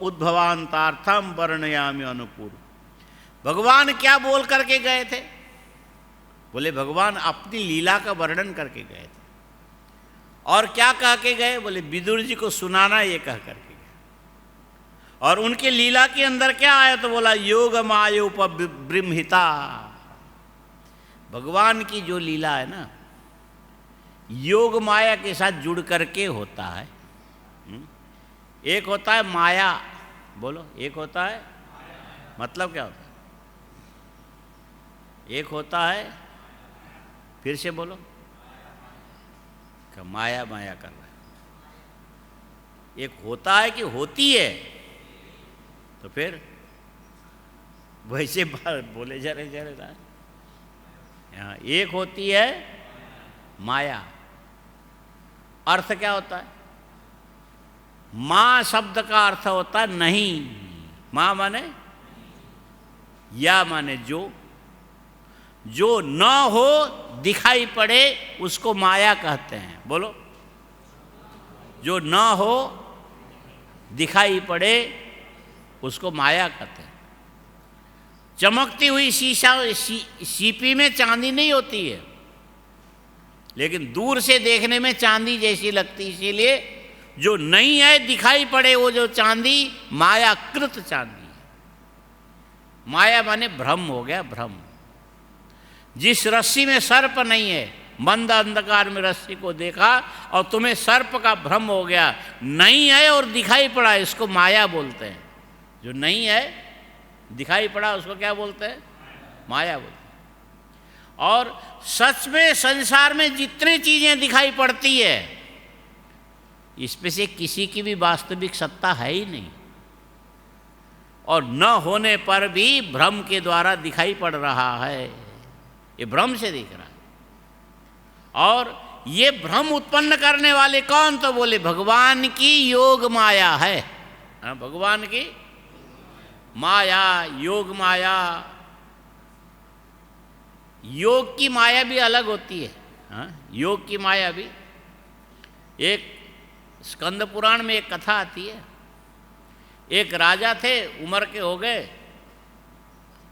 उद्भवांतार्थम वर्णयामि अनुपूर्व। भगवान क्या बोल करके गए थे? बोले भगवान अपनी लीला का वर्णन करके गए थे। और क्या कह के गए? बोले विदुर जी को सुनाना, ये कह करके गए। और उनके लीला के अंदर क्या आया? तो बोला योग मायोपबृंहिता। भगवान की जो लीला है ना, योग माया के साथ जुड़ करके होता है। एक होता है माया, बोलो, एक होता है, मतलब क्या होता है? एक होता है, फिर से बोलो, क्या माया माया कर रहा है? एक होता है कि होती है? तो फिर वैसे बोले जा रहे ना, यहाँ एक होती है माया। अर्थ क्या होता है? मां शब्द का अर्थ होता है नहीं। मां माने, या माने जो, जो न हो दिखाई पड़े उसको माया कहते हैं। बोलो, जो न हो दिखाई पड़े उसको माया कहते हैं। चमकती हुई सीपी में चांदी नहीं होती है, लेकिन दूर से देखने में चांदी जैसी लगती, इसीलिए जो नहीं है दिखाई पड़े वो जो चांदी मायाकृत चांदी है। माया माने भ्रम हो गया, भ्रम। जिस रस्सी में सर्प नहीं है, मंद अंधकार में रस्सी को देखा और तुम्हें सर्प का भ्रम हो गया, नहीं है और दिखाई पड़ा, इसको माया बोलते हैं। जो नहीं है दिखाई पड़ा उसको क्या बोलते हैं? माया बोलते हैं। और सच में संसार में जितनी चीजें दिखाई पड़ती है, इसमें से किसी की भी वास्तविक सत्ता है ही नहीं, और न होने पर भी भ्रम के द्वारा दिखाई पड़ रहा है। ये भ्रम से दिख रहा है। और ये भ्रम उत्पन्न करने वाले कौन? तो बोले भगवान की योग माया है। भगवान की माया, योग माया। योग की माया भी अलग होती है। योग की माया भी, एक स्कंद पुराण में एक कथा आती है। एक राजा थे, उम्र के हो गए,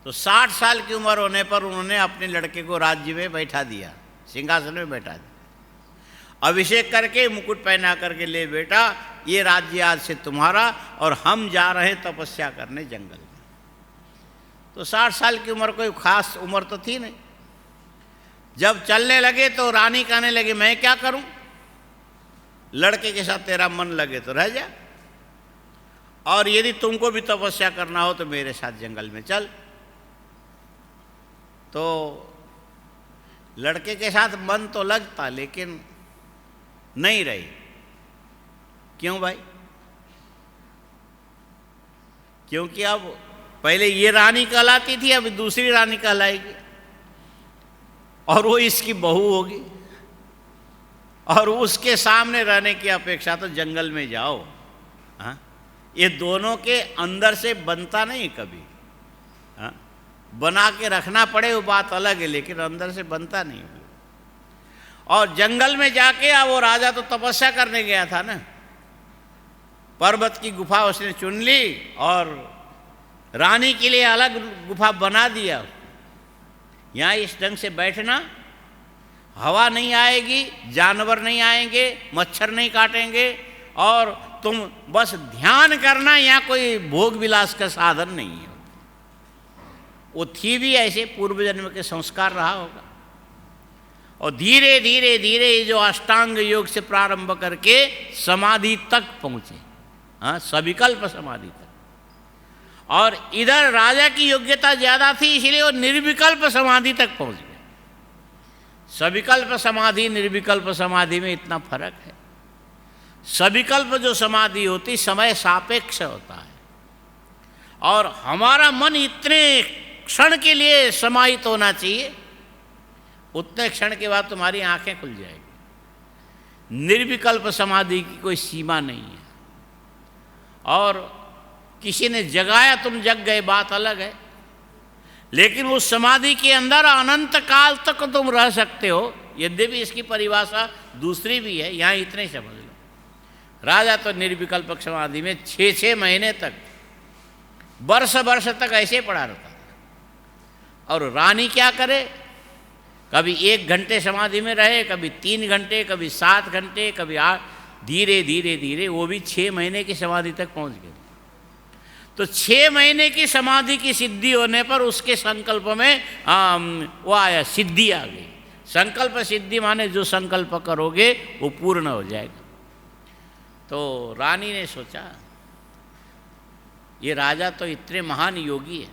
तो 60 साल की उम्र होने पर उन्होंने अपने लड़के को राज्य में बैठा दिया, सिंहासन में बैठा दिया, अभिषेक करके मुकुट पहना करके, ले बेटा ये राज्य आज से तुम्हारा, और हम जा रहे हैं तपस्या करने जंगल में। तो 60 साल की उम्र कोई खास उम्र तो थी नहीं। जब चलने लगे तो रानी कहने लगी, मैं क्या करूं? लड़के के साथ तेरा मन लगे तो रह जा, और यदि तुमको भी तपस्या करना हो तो मेरे साथ जंगल में चल। तो लड़के के साथ मन तो लगता, लेकिन नहीं रही। क्यों भाई? क्योंकि अब पहले ये रानी कहलाती थी, अब दूसरी रानी कहलाएगी, और वो इसकी बहू होगी, और उसके सामने रहने की अपेक्षा तो जंगल में जाओ। हाँ, ये दोनों के अंदर से बनता नहीं कभी। हाँ, बना के रखना पड़े वो बात अलग है, लेकिन अंदर से बनता नहीं। और जंगल में जाके अब वो राजा तो तपस्या करने गया था ना, पर्वत की गुफा उसने चुन ली और रानी के लिए अलग गुफा बना दिया। यहाँ इस ढंग से बैठना, हवा नहीं आएगी, जानवर नहीं आएंगे, मच्छर नहीं काटेंगे, और तुम बस ध्यान करना। यहाँ कोई भोग विलास का साधन नहीं है। वो थी भी ऐसे पूर्व जन्म के संस्कार रहा होगा। और धीरे धीरे धीरे ये जो अष्टांग योग से प्रारंभ करके समाधि तक पहुँचे, हाँ, सविकल्प समाधि तक। और इधर राजा की योग्यता ज़्यादा थी, इसलिए वो निर्विकल्प समाधि तक पहुँच गए। सविकल्प समाधि निर्विकल्प समाधि में इतना फर्क है। सविकल्प जो समाधि होती समय सापेक्ष होता है, और हमारा मन इतने क्षण के लिए समाहित होना चाहिए, उतने क्षण के बाद तुम्हारी आंखें खुल जाएगी। निर्विकल्प समाधि की कोई सीमा नहीं है। और किसी ने जगाया, तुम जग गए, बात अलग है, लेकिन उस समाधि के अंदर अनंत काल तक तुम रह सकते हो। यद्यपि इसकी परिभाषा दूसरी भी है, यहाँ इतने समझ लो। राजा तो निर्विकल्प समाधि में 6-6 महीने तक, वर्ष वर्ष तक ऐसे पड़ा रहता था। और रानी क्या करे? कभी 1 घंटे समाधि में रहे, कभी 3 घंटे, कभी 7 घंटे, कभी 8। धीरे धीरे धीरे वो भी 6 महीने की समाधि तक पहुंच गए। तो 6 महीने की समाधि की सिद्धि होने पर उसके संकल्प में वो आया, सिद्धि आ गई। संकल्प सिद्धि माने जो संकल्प करोगे वो पूर्ण हो जाएगा। तो रानी ने सोचा ये राजा तो इतने महान योगी है,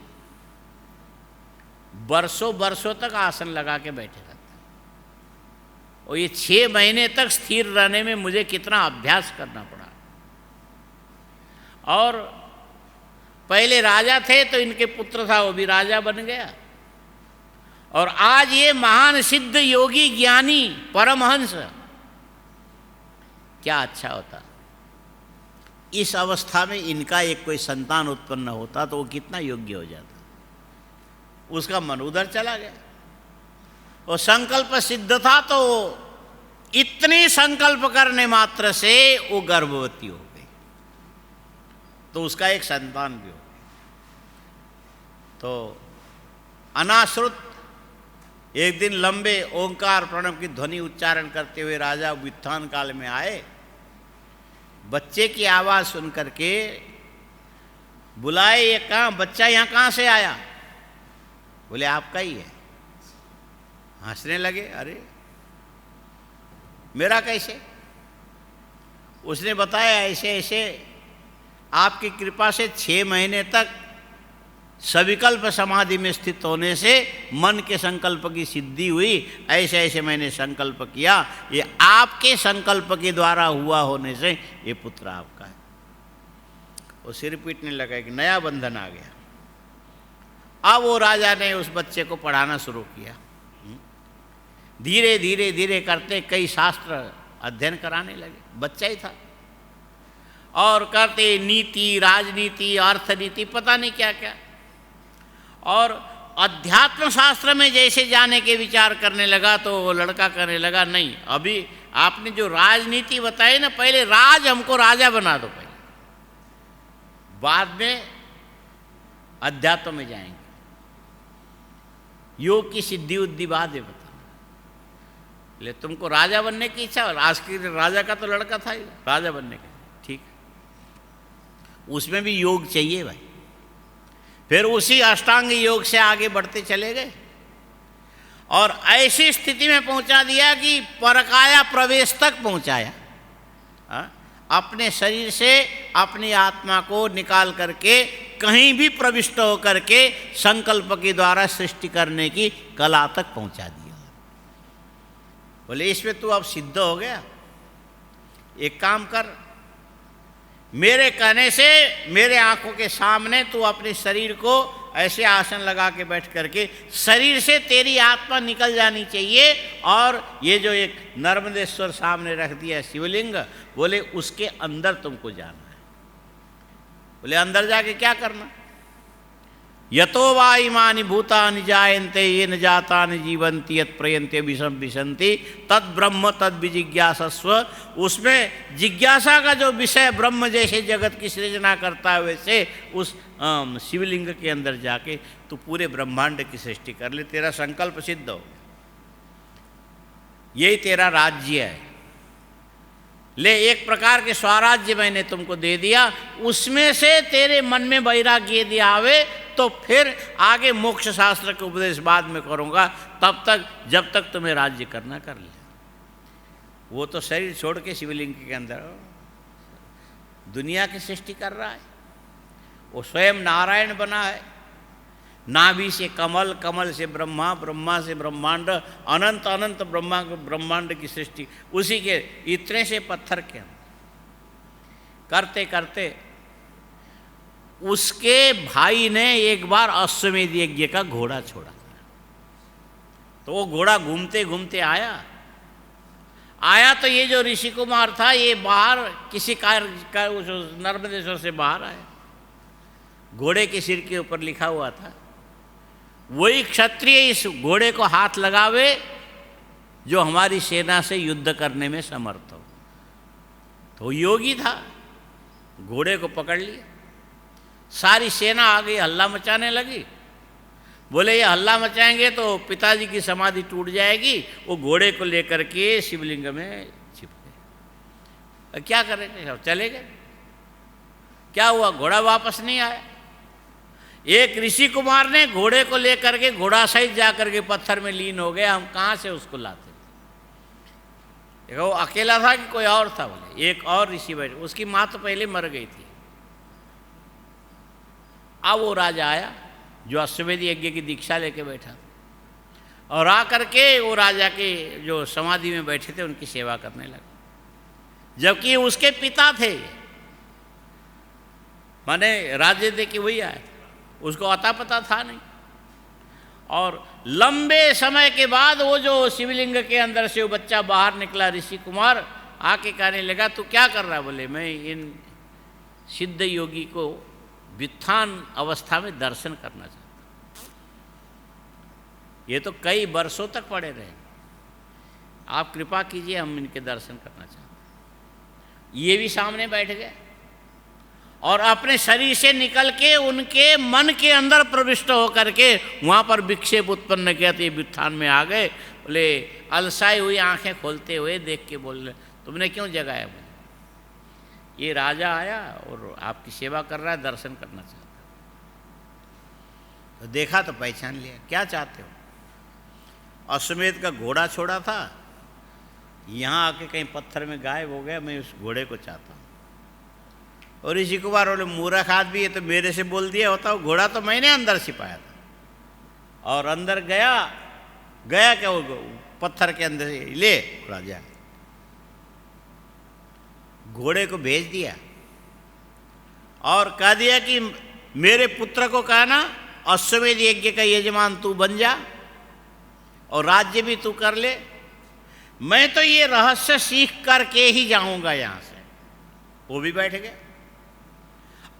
बरसों बरसों तक आसन लगा के बैठे रहते, और ये 6 महीने तक स्थिर रहने में मुझे कितना अभ्यास करना पड़ा। और पहले राजा थे तो इनके पुत्र था, वो भी राजा बन गया, और आज ये महान सिद्ध योगी ज्ञानी परमहंस, क्या अच्छा होता। इस अवस्था में इनका एक कोई संतान उत्पन्न होता तो वो कितना योग्य हो जाता। उसका मन उधर चला गया, वो संकल्प सिद्ध था, तो इतने संकल्प करने मात्र से वो गर्भवती हो गई, तो उसका एक संतान भी हो गया। तो अनाश्रुत एक दिन लंबे ओंकार प्रणव की ध्वनि उच्चारण करते हुए राजा व्युत्थान काल में आए। बच्चे की आवाज़ सुन करके बुलाए, ये कहाँ बच्चा यहाँ कहाँ से आया? बोले आपका ही है। हंसने लगे, अरे मेरा कैसे? उसने बताया ऐसे ऐसे आपकी कृपा से 6 महीने तक सविकल्प समाधि में स्थित होने से मन के संकल्प की सिद्धि हुई, ऐसे ऐसे मैंने संकल्प किया, ये आपके संकल्प के द्वारा हुआ होने से ये पुत्र आपका है। वो सिर पीटने लगा, एक नया बंधन आ गया। अब वो राजा ने उस बच्चे को पढ़ाना शुरू किया, धीरे धीरे धीरे करते कई शास्त्र अध्ययन कराने लगे, बच्चा ही था, और करते नीति, राजनीति, अर्थनीति, पता नहीं क्या क्या, और अध्यात्म शास्त्र में जैसे जाने के विचार करने लगा तो वो लड़का करने लगा, नहीं अभी आपने जो राजनीति बताई ना, पहले हमको राजा बना दो पहले, बाद में अध्यात्म में जाएंगे, योग की सिद्धि उद्धि बाद में बताना। ले तुमको राजा बनने की इच्छा, आज के राजा का तो लड़का था ही, राजा बनने का, ठीक, उसमें भी योग चाहिए भाई। फिर उसी अष्टांग योग से आगे बढ़ते चले गए, और ऐसी स्थिति में पहुंचा दिया कि परकाया प्रवेश तक पहुंचाया। अपने शरीर से अपनी आत्मा को निकाल करके कहीं भी प्रविष्ट होकर के संकल्प के द्वारा सृष्टि करने की कला तक पहुंचा दिया। बोले इसमें तू अब सिद्ध हो गया, एक काम कर, मेरे कहने से मेरे आंखों के सामने तू अपने शरीर को ऐसे आसन लगा के बैठ करके शरीर से तेरी आत्मा निकल जानी चाहिए, और ये जो एक नर्मदेश्वर सामने रख दिया है शिवलिंग, बोले उसके अंदर तुमको जाना है। बोले अंदर जाके क्या करना? यतो वा इमानि भूतानि जायन्ते येन जातानि जीवन्ति यत् प्रयन्ते विषम विशन्ति तद ब्रह्म तद विजिज्ञासस्व। उसमें जिज्ञासा का जो विषय ब्रह्म जैसे जगत की सृजना करता है, वैसे उस शिवलिंग के अंदर जाके तू पूरे ब्रह्मांड की सृष्टि कर ले, तेरा संकल्प सिद्ध हो, यही तेरा राज्य है। ले एक प्रकार के स्वराज्य मैंने तुमको दे दिया, उसमें से तेरे मन में वैराग्य यदि आवे तो फिर आगे मोक्ष शास्त्र के उपदेश बाद में करूँगा, तब तक जब तक तुम्हें राज्य करना कर ले। वो तो शरीर छोड़ के शिवलिंग के अंदर दुनिया की सृष्टि कर रहा है, वो स्वयं नारायण बना है। नाभि से कमल, कमल से ब्रह्मा, ब्रह्मा से ब्रह्मांड, अनंत अनंत ब्रह्मांड की सृष्टि उसी के इतने से पत्थर के करते करते उसके भाई ने एक बार अश्वमेध यज्ञ का घोड़ा छोड़ा, तो वो घोड़ा घूमते घूमते आया तो ये जो ऋषि कुमार था ये बाहर किसी कार्य का नर्मदेश्वर से बाहर आया, घोड़े के सिर के ऊपर लिखा हुआ था वही क्षत्रिय इस घोड़े को हाथ लगावे जो हमारी सेना से युद्ध करने में समर्थ हो। तो योगी था, घोड़े को पकड़ लिया, सारी सेना आ गई, हल्ला मचाने लगी। बोले ये हल्ला मचाएंगे तो पिताजी की समाधि टूट जाएगी। वो घोड़े को लेकर के शिवलिंग में छिप गए। क्या करेंगे, चले गए। क्या हुआ, घोड़ा वापस नहीं आया। एक ऋषि कुमार ने घोड़े को लेकर के घोड़ा सहित जाकर के पत्थर में लीन हो गए, हम कहाँ से उसको लाते। देखो वो अकेला था कि कोई और था? बोले एक और ऋषि बैठे, उसकी माँ तो पहले मर गई थी। अब वो राजा आया जो अश्वमेध यज्ञ की दीक्षा लेके बैठा, और आ करके वो राजा के जो समाधि में बैठे थे उनकी सेवा करने लगा, जबकि उसके पिता थे, माने राज्य दे के वही आया था, उसको अता पता था नहीं। और लंबे समय के बाद वो जो शिवलिंग के अंदर से वो बच्चा बाहर निकला, ऋषि कुमार आके कहने लगा तू क्या कर रहा है? बोले मैं इन सिद्ध योगी को व्युत्थान अवस्था में दर्शन करना चाहता हूँ। ये तो कई वर्षों तक पड़े रहे, आप कृपा कीजिए हम इनके दर्शन करना चाहते हैं। ये भी सामने बैठ गए और अपने शरीर से निकल के उनके मन के अंदर प्रविष्ट होकर के वहाँ पर विक्षेप उत्पन्न किया, तो ये व्युत्थान में आ गए। बोले अलसाई हुई आंखें खोलते हुए देख के बोल रहे तुमने क्यों जगाया? बोले ये राजा आया और आपकी सेवा कर रहा है, दर्शन करना चाहता है। तो देखा तो पहचान लिया, क्या चाहते हो? अश्वमेध का घोड़ा छोड़ा था, यहाँ आके कहीं पत्थर में गायब हो गया, मैं उस घोड़े को चाहता हूँ। और ऋषि कुमार बोले मूर्ख आदमी है, तो मेरे से बोल दिया होता, घोड़ा तो मैंने अंदर छिपाया था। और अंदर गया क्या वो पत्थर के अंदर से ले राजा, घोड़े को भेज दिया और कह दिया कि मेरे पुत्र को कहना अश्वमेध यज्ञ का यजमान तू बन जा और राज्य भी तू कर ले, मैं तो ये रहस्य सीख करके ही जाऊंगा यहाँ से। वो भी बैठ गए।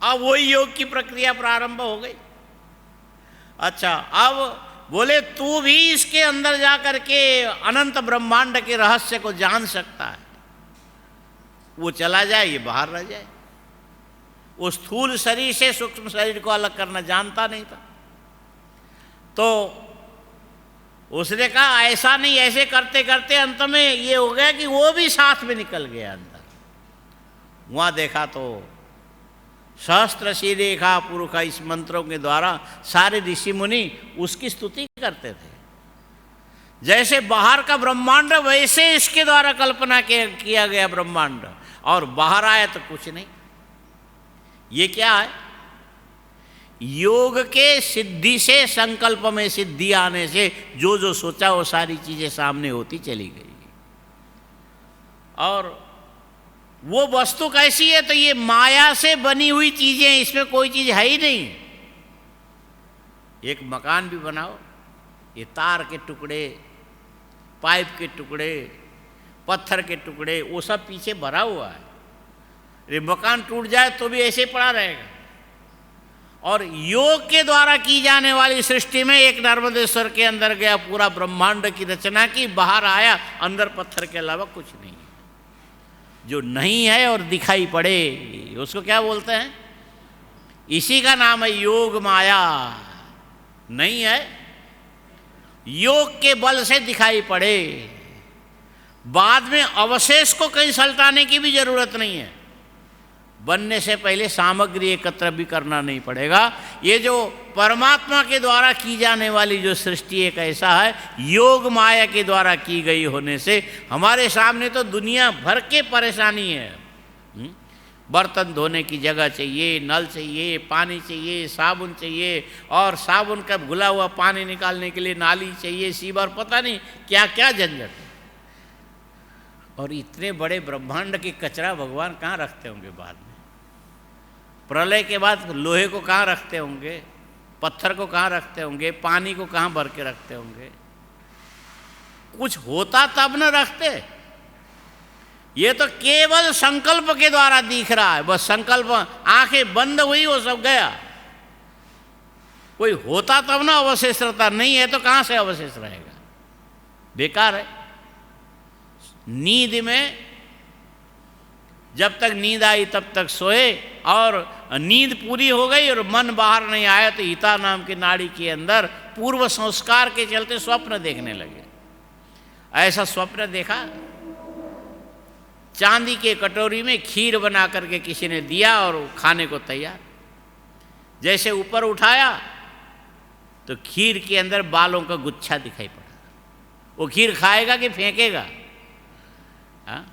अब वही योग की प्रक्रिया प्रारंभ हो गई। अच्छा, अब बोले तू भी इसके अंदर जा करके अनंत ब्रह्मांड के रहस्य को जान सकता है। वो चला जाए, ये बाहर रह जाए। वो स्थूल शरीर से सूक्ष्म शरीर को अलग करना जानता नहीं था। तो उसने कहा ऐसा नहीं, ऐसे करते करते अंत में ये हो गया कि वो भी साथ में निकल गया अंदर। वहाँ देखा तो सहस्त्र शीरेखा पुरुषा, इस मंत्रों के द्वारा सारे ऋषि मुनि उसकी स्तुति करते थे। जैसे बाहर का ब्रह्मांड वैसे इसके द्वारा कल्पना किया गया ब्रह्मांड, और बाहर आया तो कुछ नहीं। ये क्या है? योग के सिद्धि से, संकल्प में सिद्धि आने से जो जो सोचा वो सारी चीजें सामने होती चली गई। और वो वस्तु कैसी है? तो ये माया से बनी हुई चीजें, इसमें कोई चीज है ही नहीं। एक मकान भी बनाओ, ये तार के टुकड़े, पाइप के टुकड़े, पत्थर के टुकड़े, वो सब पीछे भरा हुआ है। ये मकान टूट जाए तो भी ऐसे पड़ा रहेगा। और योग के द्वारा की जाने वाली सृष्टि में एक नर्मदेश्वर के अंदर गया, पूरा ब्रह्मांड की रचना की, बाहर आया, अंदर पत्थर के अलावा कुछ नहीं है। जो नहीं है और दिखाई पड़े उसको क्या बोलते हैं? इसी का नाम है योग माया। नहीं है, योग के बल से दिखाई पड़े। बाद में अवशेष को कहीं सल्टाने की भी जरूरत नहीं है। बनने से पहले सामग्री एकत्र भी करना नहीं पड़ेगा। ये जो परमात्मा के द्वारा की जाने वाली जो सृष्टि एक ऐसा है, योग माया के द्वारा की गई होने से हमारे सामने तो दुनिया भर के परेशानी है। बर्तन धोने की जगह चाहिए, नल चाहिए, पानी चाहिए, साबुन चाहिए, और साबुन का घुला हुआ पानी निकालने के लिए नाली चाहिए, सीवर, पता नहीं क्या क्या झंझट है। और इतने बड़े ब्रह्मांड की कचरा भगवान कहाँ रखते होंगे बाद में? प्रलय के बाद लोहे को कहाँ रखते होंगे? पत्थर को कहाँ रखते होंगे? पानी को कहाँ भर के रखते होंगे? कुछ होता तब न रखते। ये तो केवल संकल्प के द्वारा दिख रहा है। बस संकल्प, आंखें बंद हुई, वो सब गया। कोई होता तब ना अवशेष रहता, नहीं है तो कहाँ से अवशेष रहेगा? बेकार है। नींद में जब तक नींद आई तब तक सोए, और नींद पूरी हो गई और मन बाहर नहीं आया तो हिता नाम की नाड़ी के अंदर पूर्व संस्कार के चलते स्वप्न देखने लगे। ऐसा स्वप्न देखा, चांदी के कटोरी में खीर बना करके किसी ने दिया और खाने को तैयार। जैसे ऊपर उठाया तो खीर के अंदर बालों का गुच्छा दिखाई पड़ा। वो खीर खाएगा कि फेंकेगा? हाँ?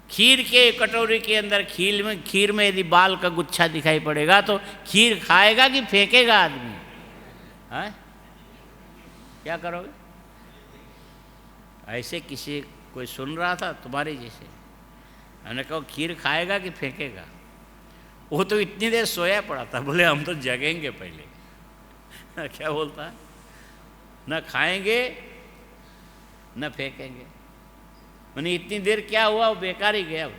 खीर के कटोरी के अंदर खीर में यदि बाल का गुच्छा दिखाई पड़ेगा तो खीर खाएगा कि फेंकेगा आदमी? हाँ? क्या करोगे? ऐसे किसी कोई सुन रहा था तुम्हारे जैसे, मैंने कहा खीर खाएगा कि फेंकेगा? वो तो इतनी देर सोया पड़ा था, बोले हम तो जगेंगे पहले। क्या बोलता है? न खाएंगे न फेंकेंगे। मैंने इतनी देर क्या हुआ, वो बेकार ही गया।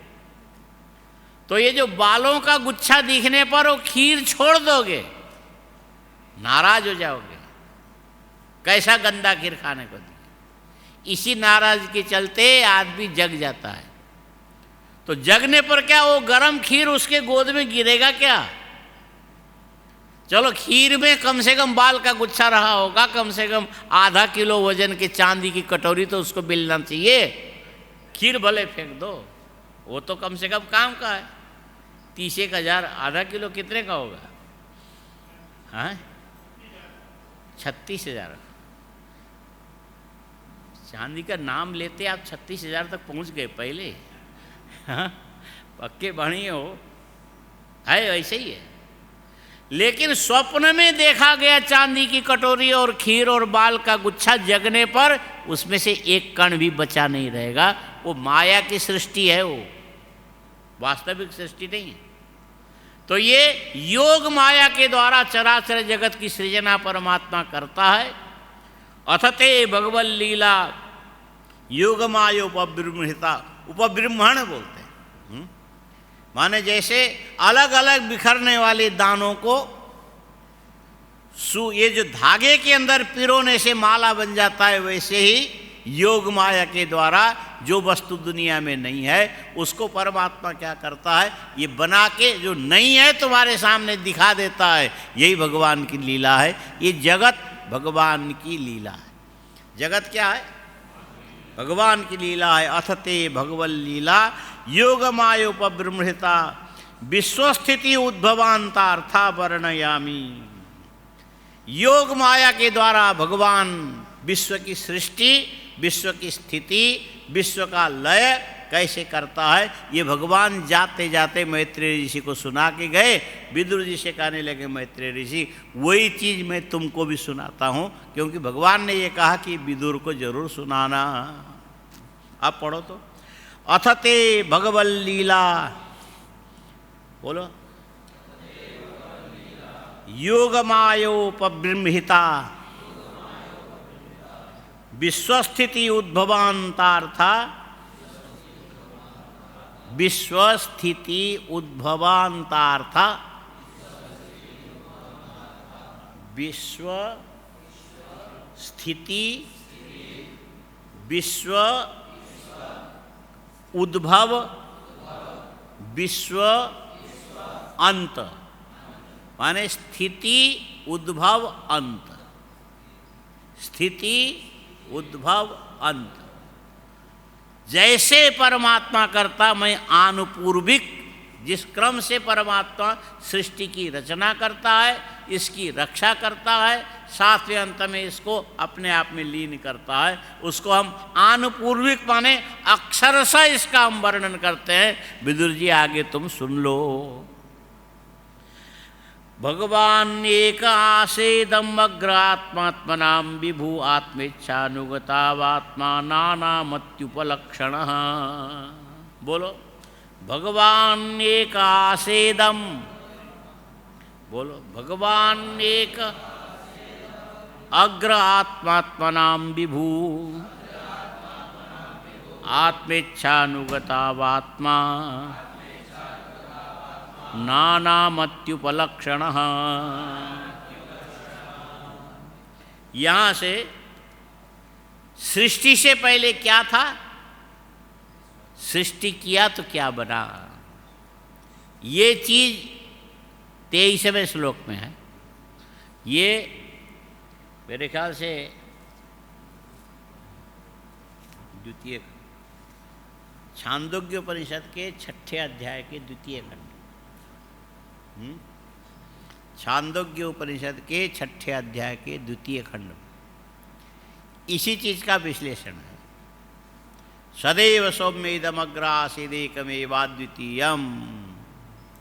तो ये जो बालों का गुच्छा दिखने पर वो खीर छोड़ दोगे, नाराज हो जाओगे, कैसा गंदा खीर खाने को दिया। इसी नाराज के चलते आदमी जग जाता है। तो जगने पर क्या वो गरम खीर उसके गोद में गिरेगा क्या? चलो खीर में कम से कम बाल का गुच्छा रहा होगा, कम से कम आधा किलो वजन की चांदी की कटोरी तो उसको मिलना चाहिए। खीर भले फेंक दो, वो तो कम से कम काम का है। 30,000 आधा किलो कितने का होगा? हाँ, 36,000। चांदी का नाम लेते आप 36,000 तक पहुंच गए पहले। हाँ, पक्के बढ़िए हो, है ऐसे ही है। लेकिन स्वप्न में देखा गया चांदी की कटोरी और खीर और बाल का गुच्छा, जगने पर उसमें से एक कण भी बचा नहीं रहेगा। वो माया की सृष्टि है, वो वास्तविक सृष्टि नहीं है। तो ये योग माया के द्वारा चराचर जगत की सृजना परमात्मा करता है। अथते भगवल लीला योग माया उपब्रह्मणिता, उपब्रह्मण बोलते हैं। माने जैसे अलग अलग बिखरने वाले दानों को ये जो धागे के अंदर पिरोने से माला बन जाता है, वैसे ही योग माया के द्वारा जो वस्तु दुनिया में नहीं है उसको परमात्मा क्या करता है, ये बना के जो नहीं है तुम्हारे सामने दिखा देता है। यही भगवान की लीला है। ये जगत भगवान की लीला है। जगत क्या है? भगवान की लीला है। अथते भगवल लीला योग मायोपब्रह्मृता विश्वस्थिति उद्भवांतार्था वर्णयामी। योग माया के द्वारा भगवान विश्व की सृष्टि, विश्व की स्थिति, विश्व का लय कैसे करता है, ये भगवान जाते जाते मैत्रेय ऋषि को सुना के गए। विदुर जी से कहने लगे, मैत्रेय ऋषि वही चीज़ मैं तुमको भी सुनाता हूँ, क्योंकि भगवान ने ये कहा कि विदुर को जरूर सुनाना। आप पढ़ो तो, अथते भगवल लीला, बोलो, योगमायोपबृंहिता विश्वस्थिति उद्भवांतार्था, विश्वस्थिति उद्भवांतार्था, विश्व स्थिति विश्व उद्भव विश्व अंत, माने स्थिति उद्भव अंत, स्थिति उद्भव अंत। जैसे परमात्मा करता, मैं आनुपूर्विक जिस क्रम से परमात्मा सृष्टि की रचना करता है, इसकी रक्षा करता है, सातवें अंत में इसको अपने आप में लीन करता है, उसको हम आनुपूर्विक माने अक्षरशः इसका हम वर्णन करते हैं। विदुर जी आगे तुम सुन लो। भगवान एक आसेदम अग्रात्मात्मनाम विभु आत्मेच्छानुगतावात्मा नानामत्युपलक्षण। बोलो, भगवान एक आसेदम, बोलो, भगवान एक अग्र आत्मात्मनाम विभु आत्मेच्छानुगतावात्मा नानामत्युपलक्षण। यहाँ से सृष्टि से पहले क्या था, सृष्टि किया तो क्या बना, ये चीज 23वें श्लोक में है। ये मेरे ख्याल से द्वितीय छांदोग्य उपनिषद के 6ठे अध्याय के द्वितीय खंड, छांदोग्य उपनिषद के 6ठे अध्याय के द्वितीय खंड में इसी चीज का विश्लेषण है। सदैव सौम्येदमग्रासीदेकमेवाद्वितीयम।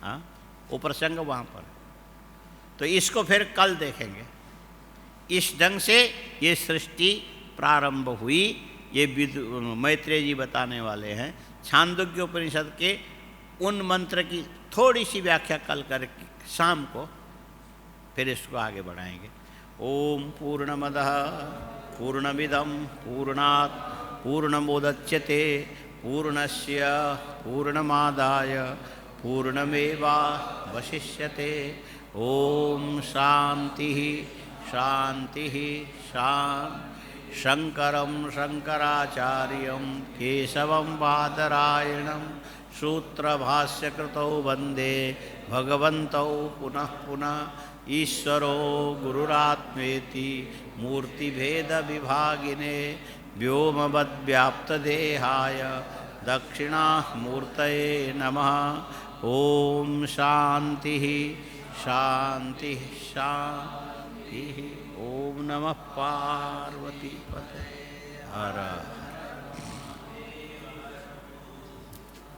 हाँ, वो प्रसंग वहाँ पर। तो इसको फिर कल देखेंगे। इस ढंग से ये सृष्टि प्रारंभ हुई। ये मैत्रेय जी बताने वाले हैं। छांदोग्य उपनिषद के उन मंत्र की थोड़ी सी व्याख्या कल करके शाम को फिर इसको आगे बढ़ाएंगे। ओम पूर्णमदः पूर्णमिदं पूर्णात् पूर्णमुदच्यते पूर्णस्य पूर्णमादाय पूर्णमेवावशिष्यते। ओम शांति शांति शांति। शंकरं शंकराचार्यं केशवं बादरायणं सूत्रभाष्यकृतौ वंदे भगवन्तौ पुनः पुनः। ईश्वरो गुरुरात्मेति मूर्तिभेदविभागिने व्योमवद्व्याप्तदेहाय दक्षिणामूर्तये नमः। ओम शांति शांति शांति। ओम नमः पार्वतीपते हर।